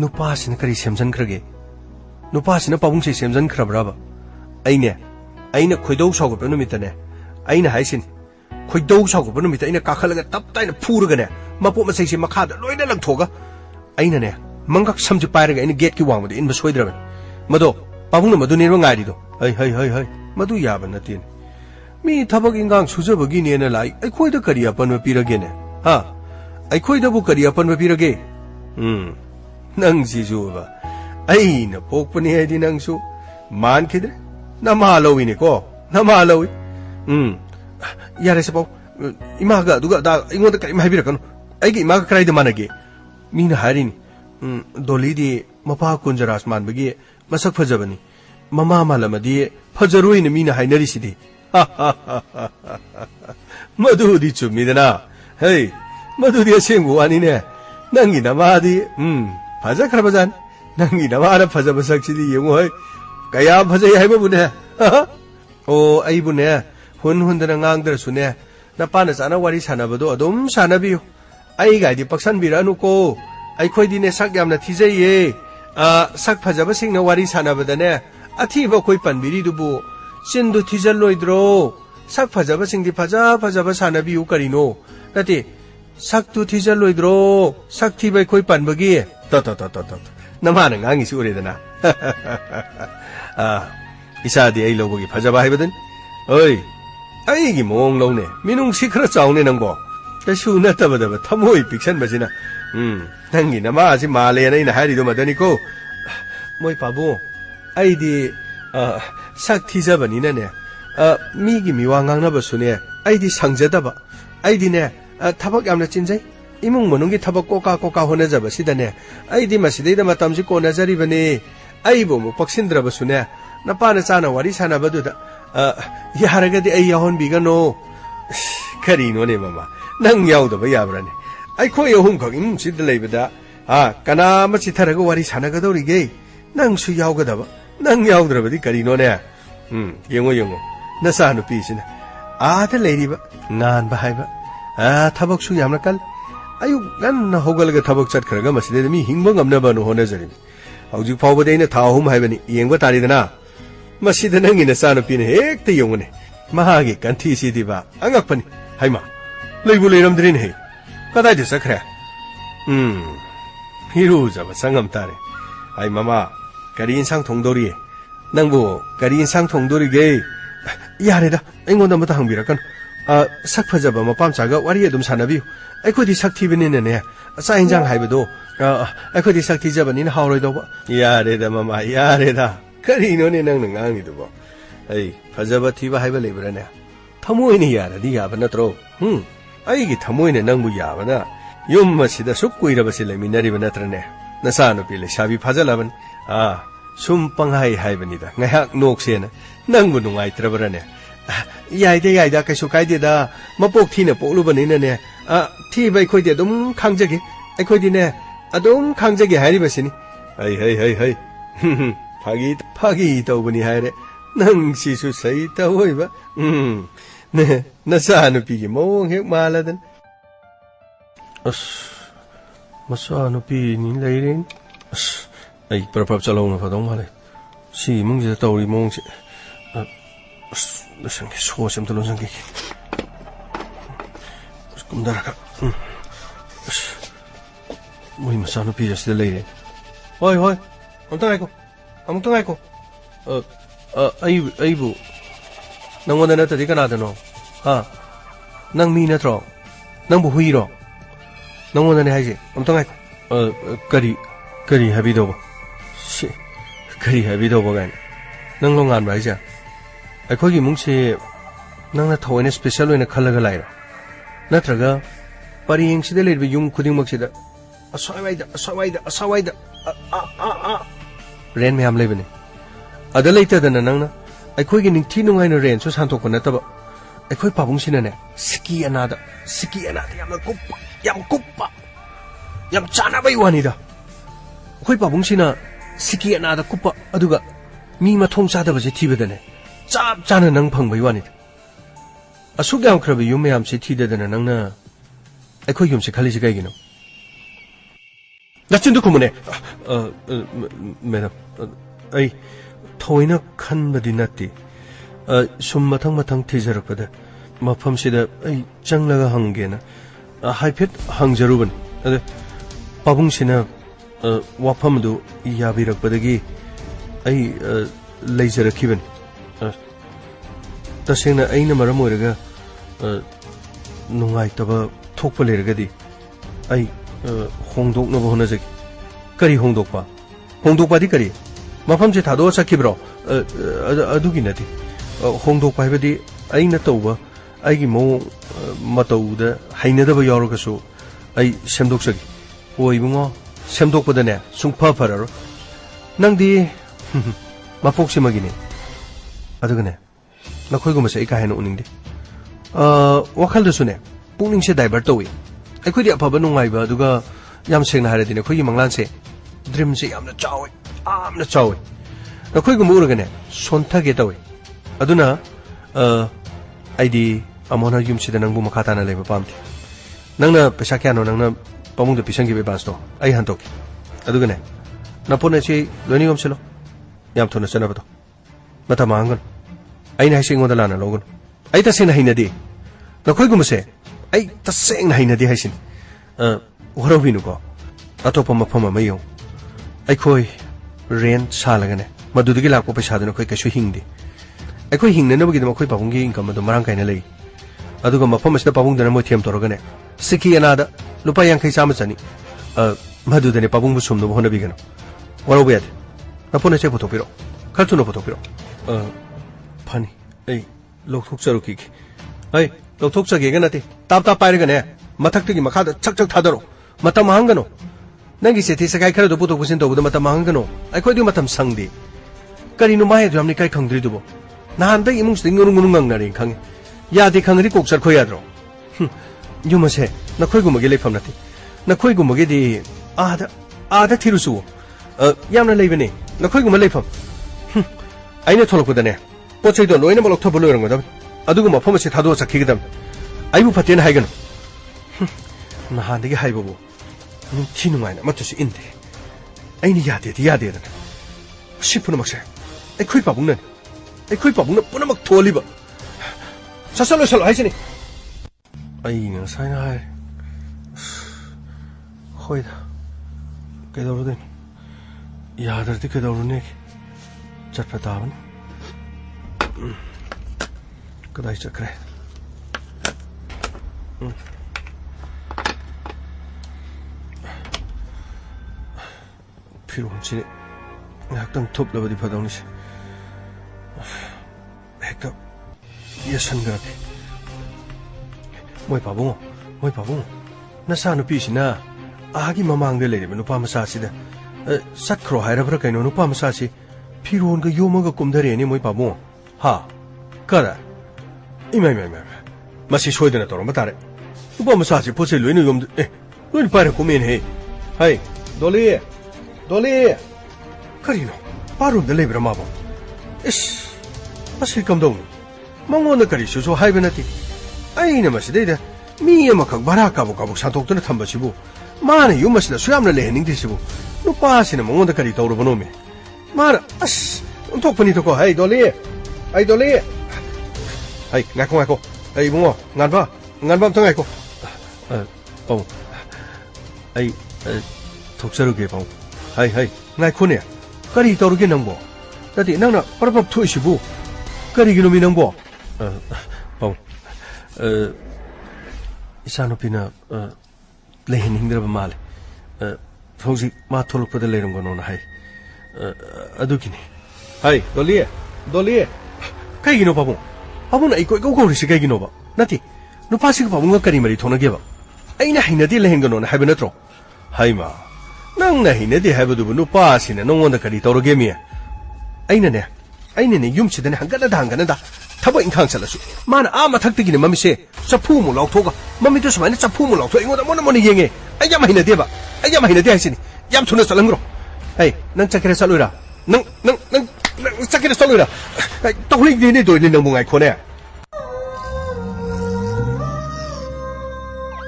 [SPEAKER 1] नुपासिना करी सेमजनख्रगे नुपासिना पाबुंसे सेमजनख्रब्राबा अइना खोइदौ सावगबा नुमितने अइना हाइसिन खोइदौ सावगबा नुमित अइना काखलगा तपताइना फुरगने मपो मसैसे मखादा लोइना लंगथोगा अइना ने मंगक समजु पाइरगा अइना gate की वांगबदे इनबा सोइद्रबन मदो पाबुंना मदु नेरबा ngairido हई मदु याबा नतिन मी थबक इंगांग सुजबगिनेना लाई अखोइदा करी अपनबा पिरगेने हा अखोइदाबु करी अपनबा पिरगे नंग जिजुबा अइना पोकपनि हाइदि नंगसु मानखिद्रे नमा लौइने को नमा लौइ यारे सपौ इमागा दुगा दा इंगोदा करी माइबिरकनु अइगी इमागा कराइदा मानगे मीना हारिनि दोलीदि मपा कुंजरास मानबगी मसक फजबनी ममा मालमदी फजरोइने मीना हाइनरिसिदि मधुदी चुमिदना हे मधुदी असेंगु वानिने नंगी नमादी फजखरबजान नंगी नमारा फजबसक्सिदि येंगु है कया फजै हाइबबुने ओ अइबुने हुनदना ngang नपाना चाना वारी सानबदो अदुम सानबियो अइगादि पक्सनबिरानुको अइखोइदिने सक यामना थिजैये सक फजबसिंगना वारी सानबदने अथीबा कोइ पनबिरिदुबु चिन्दु थिजलोइद्रो सक फजबसिंगदि फजब सानबियु करिनो नते सकतु थिजलोइद्रो सक थिबै कोइ पनबगी त नमाना ngangiसु उरेदना इसादि अइ लौबगी फजबा हाइबदन ओइ अइगी मोंग लौने मिनुंग सिखरा चाउने नंगबो तसु नतबदब थमोइ पिक्सन बसिना नंगी नमासि मालेना इन हारिदो मदनिको मोइ पाबु अइदि सक थिजबनिनने मीगी मिवा ngangnabasune अइदि संजदबा अइदिने थबक यामना चिन्जै इमुंग मनुंगी थबक कोका होनजबसिदने अइदि मसिदैदा मतमसि कोनजरिबने अइबो मु पक्सिन्द्रबसुने नपाना चाना वारी सानबदुदा यारगदि अइ याहोन बिगनो करिनोने ममा नंग याउदबा याब्राने अइखोय अहुम खग इमुंग सिद लैबदा कना मचि थरग वारी सानगदौरिगे नंगसु याउगदबा नंग याउद्रबदि करिनोने येंगो नसा नुपीसिना आदा लैरिबा ngan ba haiba थबक सु यामना कल अयु गन होगलगा थबक चटखरगा मसिदे मी हिंगबा ngamnaba no honajari हौजि फावबदे इन था अहुम हाइबनि येंगबा तारिदना मसिदे नंगिना सानु पिने हेक्ते यंगने महागे कंथि सिदिबा अंगकपनि हाइमा लैबु लैरमद्रिन हे कदाइदे सखरे हिरु जब संगम तारे हाइ मामा करी इंसांग थोंदोरिए नंगबो करी इंसांग थोंदोरिगे यारेदा अइंगोंदा मता हंबिरकन sak fajaba mapam chaga wari adum sanabiu akhodi sakthi binine ne asa injang haibado akhodi sakthi jabani na hawroi do yare da mama yare da kari no ne nang ngang ni do ba ai fajaba thiba haiba lebra ne thamoi ni yara di ya ba natro ai gi thamoi ne nang bu ya ba na yum masida suk kuira ba sile minari ba natra ne nasa no pile shabi phajalaban sum panghai haibani da ngahak nok se na nang bu nungai trabara ne याइदा कैसु काइदेदा मपोक थिने पोलुबनिने ने थिबै खोइदे दुम खांजगे अखोइदिने अदुम खांजगे हारिबसिनी है फागी तौबनी हारे नंग सिसु सही तहोइबा ने नसानु पिगे मोंग हेक मालादन अस मसानु पि नि लैरेन अस ai प्रभाव चलाउन फदौ माले सि मुंजे तौरी मोंगसे संगे सोसम तो संगे कुमदारका मोइ मसानो पिजस लेरे होय अमुक्तंगाइको अइबु नंगोंदा नतदि कनादनो नंग मी नत्रो नंगबु हुइरो नंगोंदा ने हाइजे अमुक्तंगाइको करी हाबिदोबो से करी हाबिदोबो गाइन नंगलो ngan हाइजा अखोगी मुंगसे नंगना थौने स्पेशल होइना खलगा लाइरा नत्रगा परियंग सिदे लेबे युम खुदिंग मक्सिदा असवाइदा रेन में हम लेबने अदा लेतदना नंगना अखोइगी निंथि नुंगाइना रेन सो सांतोक नतबा अखोइ पाबुंगसिनाने सिकी अनादा याम कुप्पा याम चानाबै वानिदा अखोइ पाबुंगसिना सिकी अनादा कुप्पा अदुगा मी मथोंग चादबसे थिबदने चाप चाना नंग फंगबै वानिदा असुक यामख्रबि युम मयामसे थिददना नंगना अखोइ युमसे खलिसे कइगिनो नचिंदु कुमुने मैडम आई थोइना खनबदि नत्ति सुम मथंग थिजरपद मफमसिदा आई चंगलगा हंगेना हाइफेट हंगजरुबन अदे पाबुंगसिना वाफमदु याबिरकपदगी आई लेजरखिबन तसेंना आइना मरम ओइरगा नुंगाइतबा थोकप लेरगदि आई होंदोकनब होनजगी करी होंदोकपादी करी मफमसे थादो सखिब्रो अदुगी नति होंदोकपा हाइबदि आइना तौबा आइगी मो मतौदा हाइनदबा यावरगसु आई सेमदोकसगी ओ इबुंगो सेमदोकपदने सुंगफा फररो नंगदि मपोक्सिमगिने अदुगने नखोइगुमसे इका हेन उनिंगदि वखलदसुने पुनिंगसे डाइवर्ट तौई अखोइदि अफबा नुंगाइबा अदुगा याम सेंना हारदिने अखोइगी मंगलानसे ड्रीमसे यामना चावै नखोइगुम उरगने सोन्थगे तौई अदुना आइदि अमोना युमसिदा नंगबु मखाताना लेबा पामथि नंगना पैसा क्यानो नंगना पमुंगदा पिसंगिबे बासतो आई हंतोकी अदुगने नपोनेसे लोइनि गमसेलो याम थोना चनबतो मता मांगन आइना हाइसिंगोदा लाना लोगन आई तसेना हाइनदि नखोइगुमसे आई तसेंना हाइनदि हाइसिन हरबिनुको अतोप मफम अमयो अखोइ रेंट सालगने मदुदगी लाको पैसादुना खै कैसु हिंगदि अखोइ हिंगनबगी दम खै पाबुंगी इनकम दो मरांग काइना लई अदुगा मफम असदा पाबुंगदना मो थेम तोरगने सिकी अनादा लुपा यांखै चाम चनी मदुदने पाबुंगबु सुमनो होनबिगनो वरबु यादे नपोने से पुथोपिरो खर्चुनो पुथोपिरो फनी ए लोकथोक चरुकी ऐ लोकथोक चगेगा नते ताप पाइरगने मथक्तगी मखादा छक थादरो मतम हांगनो नंगी सेथि सगाई खरदो पुथोक पुसिन तौबदा मतम हांगनो अखोइदि मतम संगदि करिनो माहे जामनि काई खंद्रिदुबो नहानदा इमुंसदि ngurum ngangnari khang यादे खंगरि कोक्सर खो याद्रो युमसे नखोइगुमगे लेफम नति नखोइगुमगे दि आदा थिरुसु यामना लेबने नखोइगुम लेफम आइने थोलकदने पोचैदो लोइना मलक थबो लोरंगदम अदुगु मफमसे थादो सखिगदम आइबु फतेन हाइगनो नहानदि हाइबबो निथि नुमाइना मतसु इनदे आइने यादे सिपुनमक्से अखोइ पाबुंगना पुनमक थोलिबा ससलो हाइसनि आइना साइना हाइ होइदा केदौरदेन यादरदि केदौरने चटपा ताबन कदाइ चक्रे फिरोमसे ngakhtang thuplabadi phadawni se hekta yasangrake moi pabungo nasa nupi sina agi mamang de leriba nupa masa sida sakro hairabra kaino nupa masa si phiron ga yomaga kumdare ni moi pabungo ha kara imai masi soidana toroma tare nupa masa si pose loino yom loin para komen he hai dole Karino, paru de lebra mabo. Is, masih kamdong. Mangon na karisu so hai benati. Ay na masih deda. Miya makag baraka kabuk santok to na thamba sibu. Mana yung masih na suyam na lehening di sibu. No pasi na mangon na karito uro banome. Mana as, untuk panito ko. Hey dole. Hey ngako. Hey bungo, ngan ba tong ngako. Pong. Ay thoksaru ke pong. Hey ngako ne. करी तौरगे नंगबो तति नंगना परपप थोइसिबु करी गिनोमि नंगबो पाउ इसानुपिना लेहिनिंगद्रब माले फौजी मा थोलपद लेरंगनो न हाय अदुकिनि हाय दोलिए कइगिनो पाबु न eco गौरिसि कइगिनो बा नति नुपासिग पाबुंग करी मरि थोनगेबा आइना हाइनदि लेहेंगनो न हायब नत्रो हायमा नंग ना हिनदि हायबदुबु नुपासिना नंगोंदा करी तौरगे मि आइना ने ꯑꯩꯅꯅꯦ ꯌꯨꯝꯁꯤꯗꯅꯦ ꯍꯪꯒꯠꯅꯗ ꯊꯕꯛ ꯏꯪꯈꯥꯡ ꯆꯠꯂꯁꯨ ꯃꯥꯅ ꯃꯊꯛꯇꯒꯤꯅꯦ ꯃꯃꯤꯠꯁꯦ ꯆꯐꯨꯃꯨꯛ ꯂꯥꯎꯊꯣꯛꯑꯒ ꯃꯃꯤꯠꯇꯨ ꯁꯨꯃꯥꯏꯅ ꯆꯐꯨꯃꯨꯛ ꯂꯥꯎꯊꯣꯛ ꯑꯩꯉꯣꯟꯗ ꯑꯃꯨꯟꯅ ꯌꯦꯡꯉꯦ ꯑꯩ ꯌꯥꯝ ꯍꯩꯅꯗꯦ ꯍꯥꯏꯁꯤꯅꯤ ꯌꯥꯝ ꯊꯨꯅ ꯆꯠꯂꯪꯈ꯭ꯔꯣ ꯍꯩ ꯅꯪ ꯆꯠꯀꯦꯔꯥ ꯆꯠꯂꯣꯏꯔꯥ ꯅꯪ ꯆꯠꯀꯦꯔꯥ ꯆꯠꯂꯣꯏꯔꯥ ꯇꯧꯔꯤꯅꯦ ꯗꯣꯏꯅꯦ ꯅꯪꯕꯨ ꯉꯥꯏꯈꯣꯅꯦ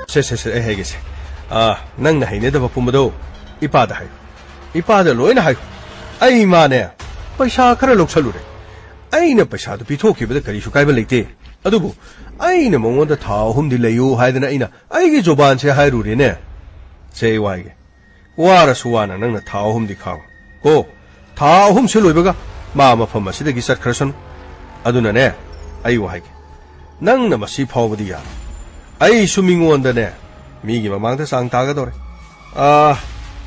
[SPEAKER 1] ꯁꯦ ꯑꯩ ꯍꯥꯏꯒꯦꯁꯦ ꯅꯪꯅ ꯍꯩꯅꯗꯕ ꯄꯨꯝꯕꯗꯣ 이빠다 하요. 이빠다 로이나 하요. 아이 마네. पैसा खरा लौसलुरे आइना पैसादो पिथोखिबदा करिसु काइबा लेते अदुबु आइना मंगोंदा था अहुमदि लैयो हाइदना आइना आइगी जोबान से हाइरुरेने से वाइगे वारसु वाना नंगना था अहुमदि खांग को था अहुम से लोइबगा मा मफम असिदगी सटखरसन अदुनाने आइ वाइगे नंगना मसि फावबदि या आइ सुमिंगोंदने मीगी ममांगदा सांग तागदोरे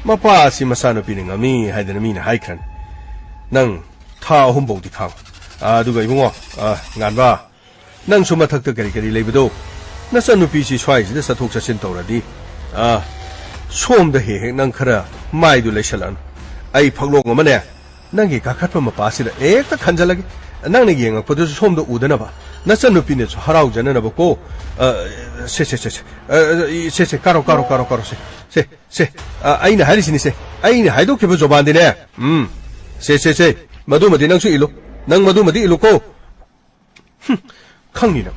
[SPEAKER 1] मपासी मसानुपिनि ngami हाइदना मीना हाइख्रन नंग था अहुमबौदि खांग अदुगा Ibungo nganba nang su mathakta kari leibado nasanupi si swai sida sathok sasin tawradi somda he nang khara maidu leisalan ai phaglong amane nangi kakhatpa mapasida ekta khanjalagi nang ne yenga podu somda udana ba nasanupi ne harau janana ba ko se karo se aina harisini se aina haido keba jobandine se madumadi nang su ilo nang madumadi ilo ko khangni na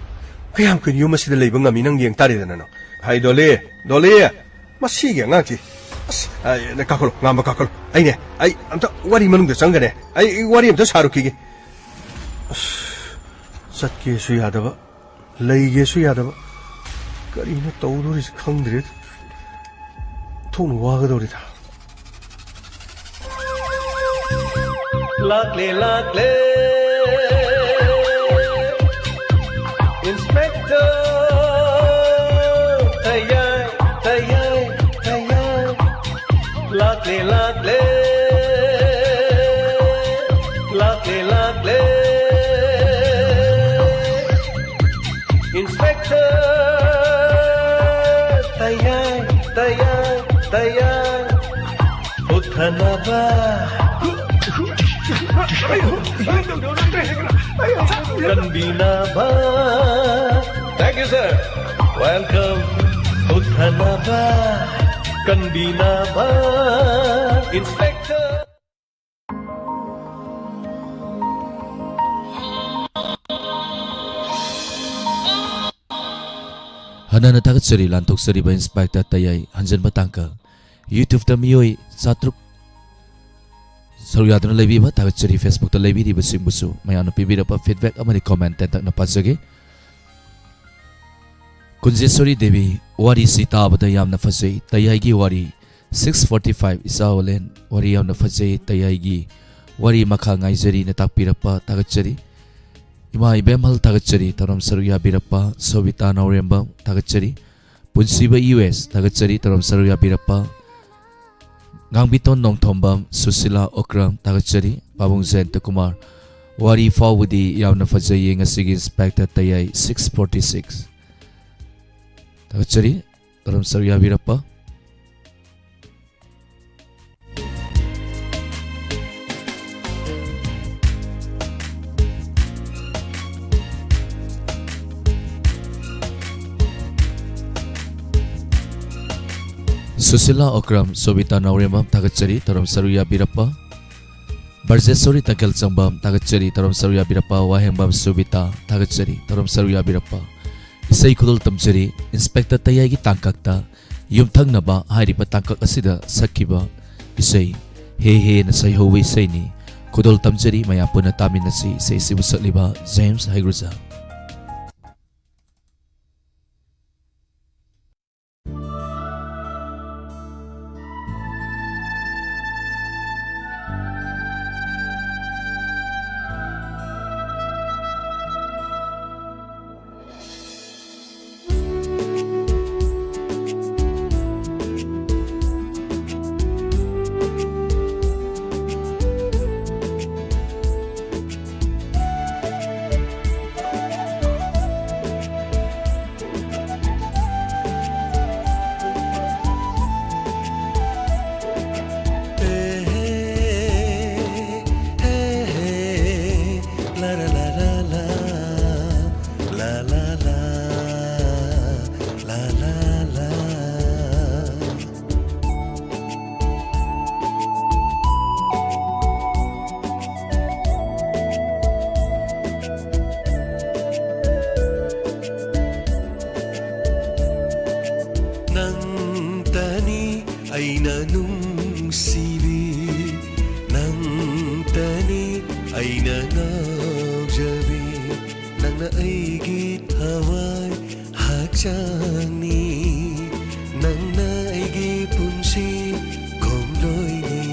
[SPEAKER 1] kayam kun yuma sida leiba ngami nang yeng tari dana no hai dole masi ge ngati na kakolo ngamba kakolo ai amta wari manung da changane ai wari amta saruki ge satke su yadaba leige su yadaba kari na tawdori khangdre thon waga dori da
[SPEAKER 2] Lakle Inspector Tayay Lakle Inspector Tayay Uthanaba Kanbinaba. Thank you, sir. Welcome. Uthanaba. Kanbinaba. Inspector.
[SPEAKER 3] Hanana tagat seri lantok seri ba Inspector Tayay hanjan batangka YouTube ta miyoi satruk Saruyadana lebiba tagat seri Facebook ta lebi di busu mayano pibira pa feedback amani comment tak na pasage Kunjesori Devi wari sita bada yamna fasai Tayay gi wari 645 isawlen wari yamna fasai Tayay gi wari makha ngaijari na takpirapa tagat seri Ima ibemhal tagat seri taram saruya birapa Sobita Nauremba tagat seri Punsiba US tagat seri taram saruya birapa Ngangbiton Nong Thombam Susila Okram Tagachari Babung Zenta Kumar Wari Fawudi Yamna Fajay Ngasigi Inspector Tayay 646 Tagachari Taram Sarya Birapa Susila Okram Sobita Nauremam Tagachari Taram Saruya Birapa Barjesori Tagal Chambam Tagachari Taram Saruya Birapa Wahembam Sobita Tagachari Taram Saruya Birapa Isai Kudul Tamchari Inspector Tayay gi tangkakta Yumthang naba hairipa tangkak asida sakiba Isai he na say howe say ni Kudul Tamchari mayapuna tamin na si Sibusaliba James Haigruza
[SPEAKER 4] ꯑꯩꯅ ꯉꯥꯎꯖꯕꯤ ꯅꯪꯅ ꯑꯩꯒꯤ ꯊꯋꯥꯏ ꯍꯛꯆꯥꯡꯅꯤ ꯅꯪꯅ ꯑꯩꯒꯤ ꯄꯨꯟꯁꯤ ꯈꯣꯡꯂꯣꯏꯅꯤ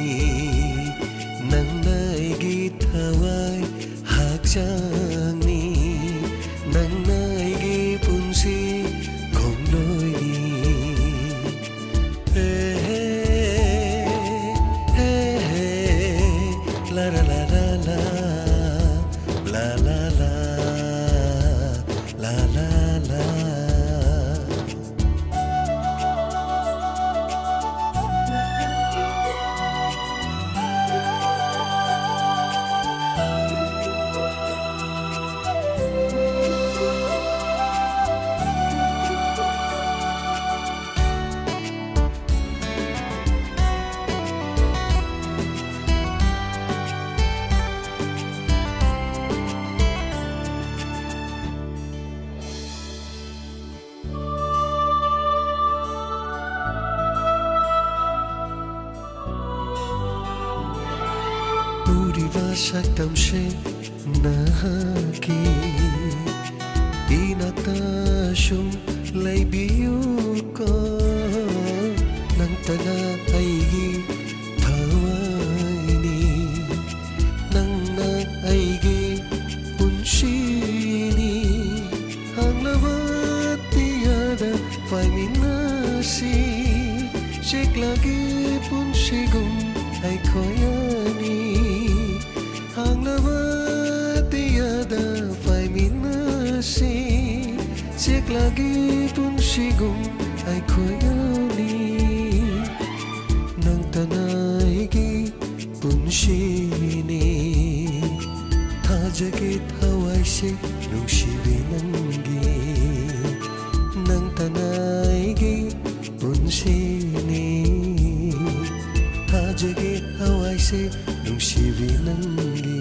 [SPEAKER 4] ꯅꯪꯅ ꯑꯩꯒꯤ ꯊꯋꯥꯏ ꯍꯛꯆꯥꯡꯅꯤ ꯅꯪꯅ ꯑꯩꯒꯤ ꯄꯨꯟꯁꯤ ꯈꯣꯡꯂꯣꯏꯅꯤ La la la la la la la la la la la 우리와 삭담시 나하기 이나타숑 레이비유ko 낭따나 아이기 타와이니 낭나 아이기 운시니 항라와티야다 파이미나시 셰클라기 분시금 아이코야니 Hanglawatiyada paiminasi Siak lagi pun sigum ay koyani Nang tanaigi pun sini Hajagit hawai si nung sirinanggi Nang tanaigi pun sini Hajagit hawai si nung sirinanggi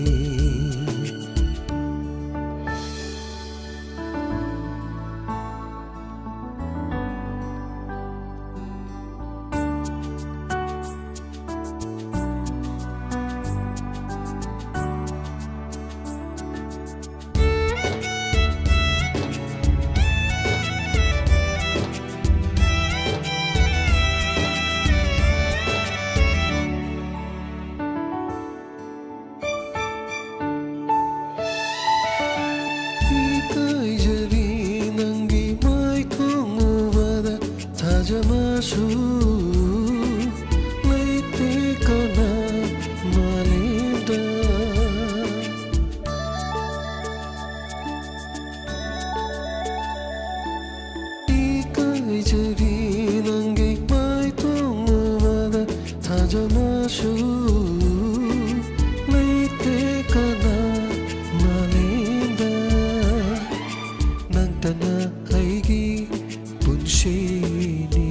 [SPEAKER 4] Masu leite kana malinda ikai jari nangi mai tongu wada taja masu leite kana malinda nang tana aigi punshini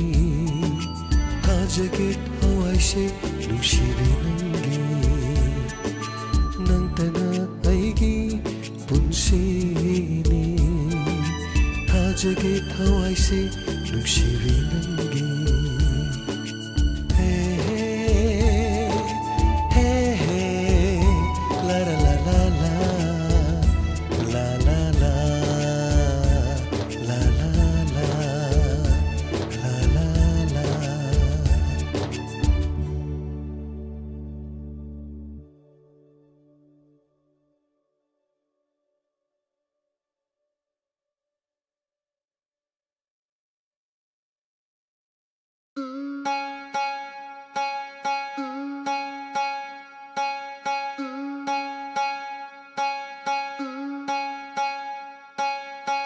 [SPEAKER 4] Hajagit hawai se nung sirinanggi Nang tana aigi punsini Hajagit hawai se nung sirinanggi Hey, hey, hey, la la la la la La la la, la la la La la la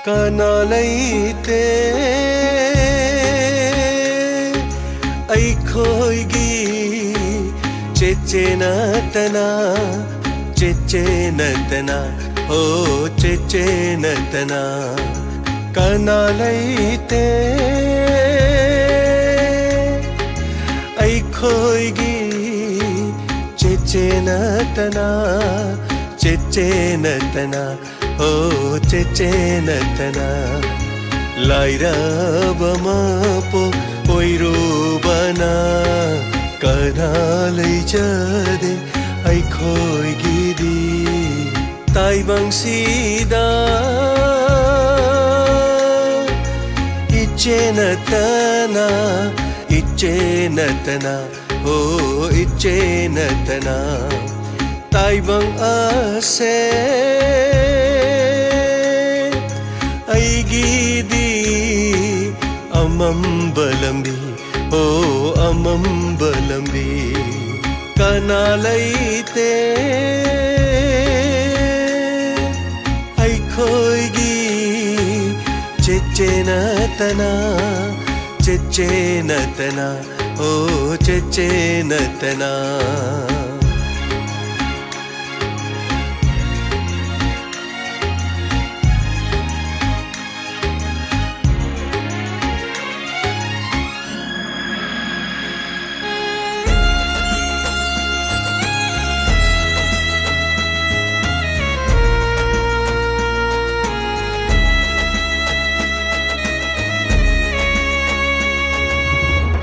[SPEAKER 4] Kana leite ai khoigi cheche natana oh cheche natana kana leite ai khoigi cheche natana Oh Chechenatana Laira Bamapo Oirubana Kanalai Jade Ai Khoi Gidi ताइबंगसीदा इच्चेनतना इच्चेनतना हो इच्चेनतना ताइबंग असे अईगीदी अमंबलंबी हो अमंबलंबी कनालैते ऐखोइगी चेचेनतना चेचेनतना हो चेचेनतना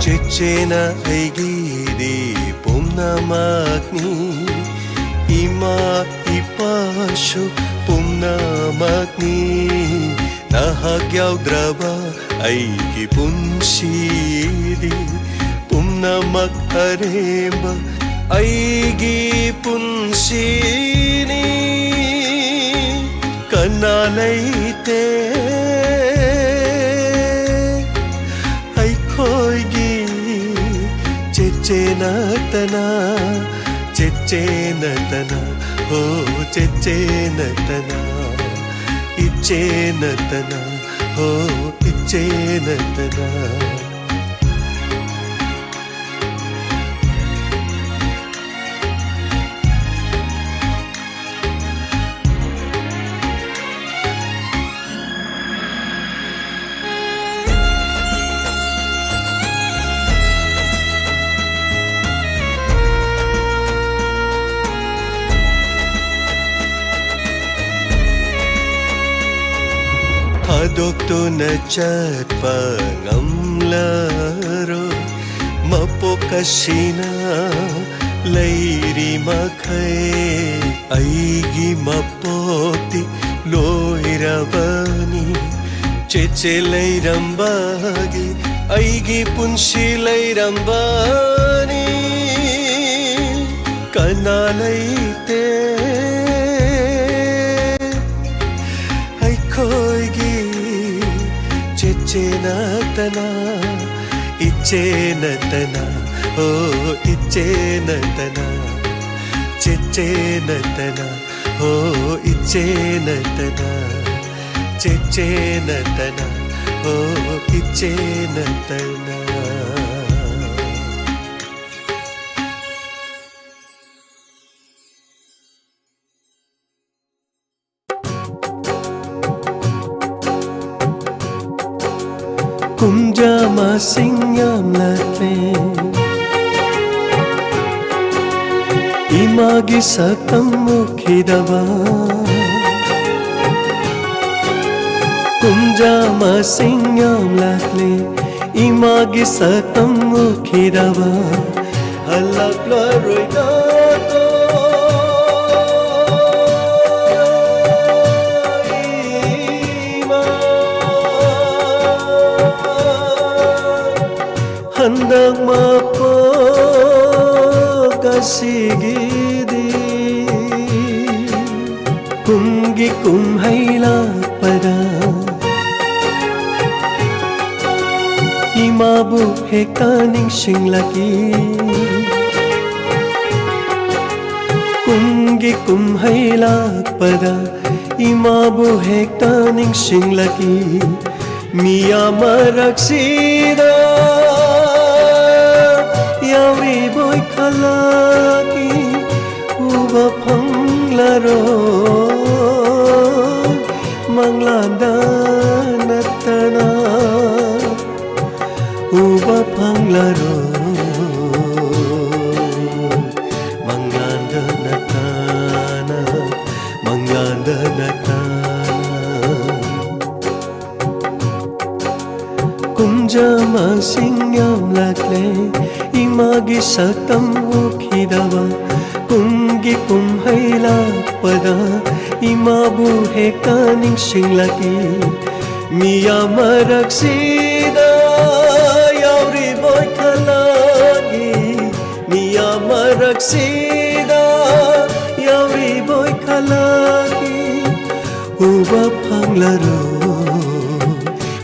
[SPEAKER 4] Chechena aigidi pumnamakni ima ipasyo pumnamakni nahagyaw draba aigi punsidi pumnamak aremba aigi punsini kanalaite चेचेनतना चेचेनतना हो चेचेनतना इच्चेनतना हो इच्चेनतना Hadokto na chat pangamlaro mapokasina lairi makai aigi mapokti loirabani cheche lairambagi aigi punshi lairambani kanalaite Chechenatana, icchenatana, oh icchenatana, chechenatana, oh icchenatana, chechenatana, oh icchenatana. Kumja masingyam latle imagi sakam mukhidava Kumja masingyam latle imagi sakam mukhidava halakla roida Handak mapogasigidi Kumgi kumhaila pada Imabu hekaning singlaki Kumgi kumhaila pada Imabu hekaning singlaki Miya maragsida Yawi boy kalaki uba panglaro manglanda natana uba panglaro manglanda natana manglanda natana kumja masingyam lakle imagi sakam mukhidava kumgi kumhaila pada imabu hekaning singlaki miya maraksida yauri boy khalagi miya maraksida yauri boy khalagi uba panglaro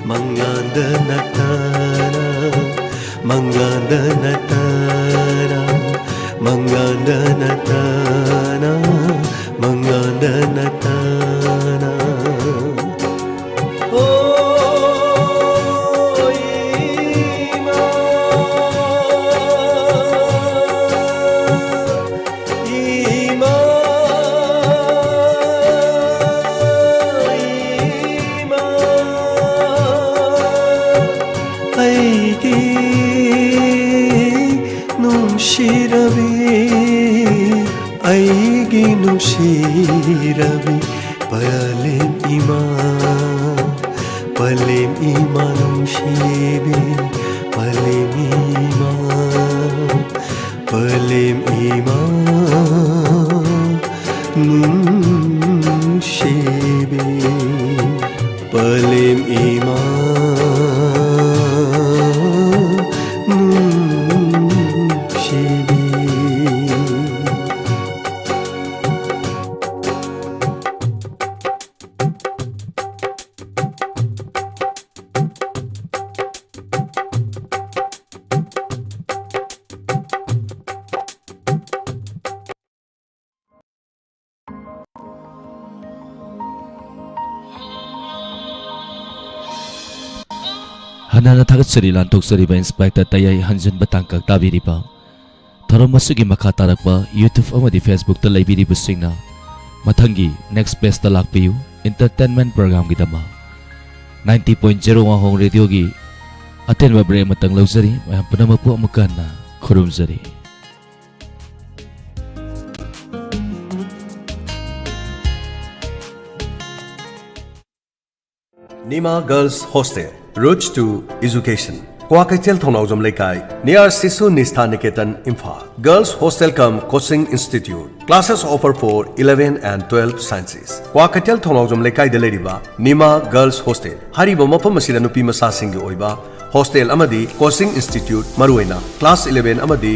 [SPEAKER 4] manganda natana manganda natana manganda natana manganda natana oh ima ima ima aigi nunshirabi aigi nunshirabi palim ima nunshibi palim ima nunshibi palim ima
[SPEAKER 3] Hanana thagatsari lantoksariba Inspector Tayai Hanjan Batangkak tabiriba Tharam masugi makha tarakba YouTube amadi Facebook ta laibiriba singna mathangi next best ta lakpiyu entertainment program gidama 90.01 Hong Radio gi atenba break matang lausari mayam punamapu amukana khurumjari
[SPEAKER 1] Nima Girls Hostel Route to Education Kwakaichel Thonawjam Lekai near Sisu Nistha Niketan Imphal Girls Hostel cum Coaching Institute Classes offer for 11 and 12 sciences Kwakaichel Thonawjam Lekai de leriba Nima Girls Hostel Hariba mafam asida nupi masa singi oiba Hostel amadi Coaching Institute Maruena Class 11 amadi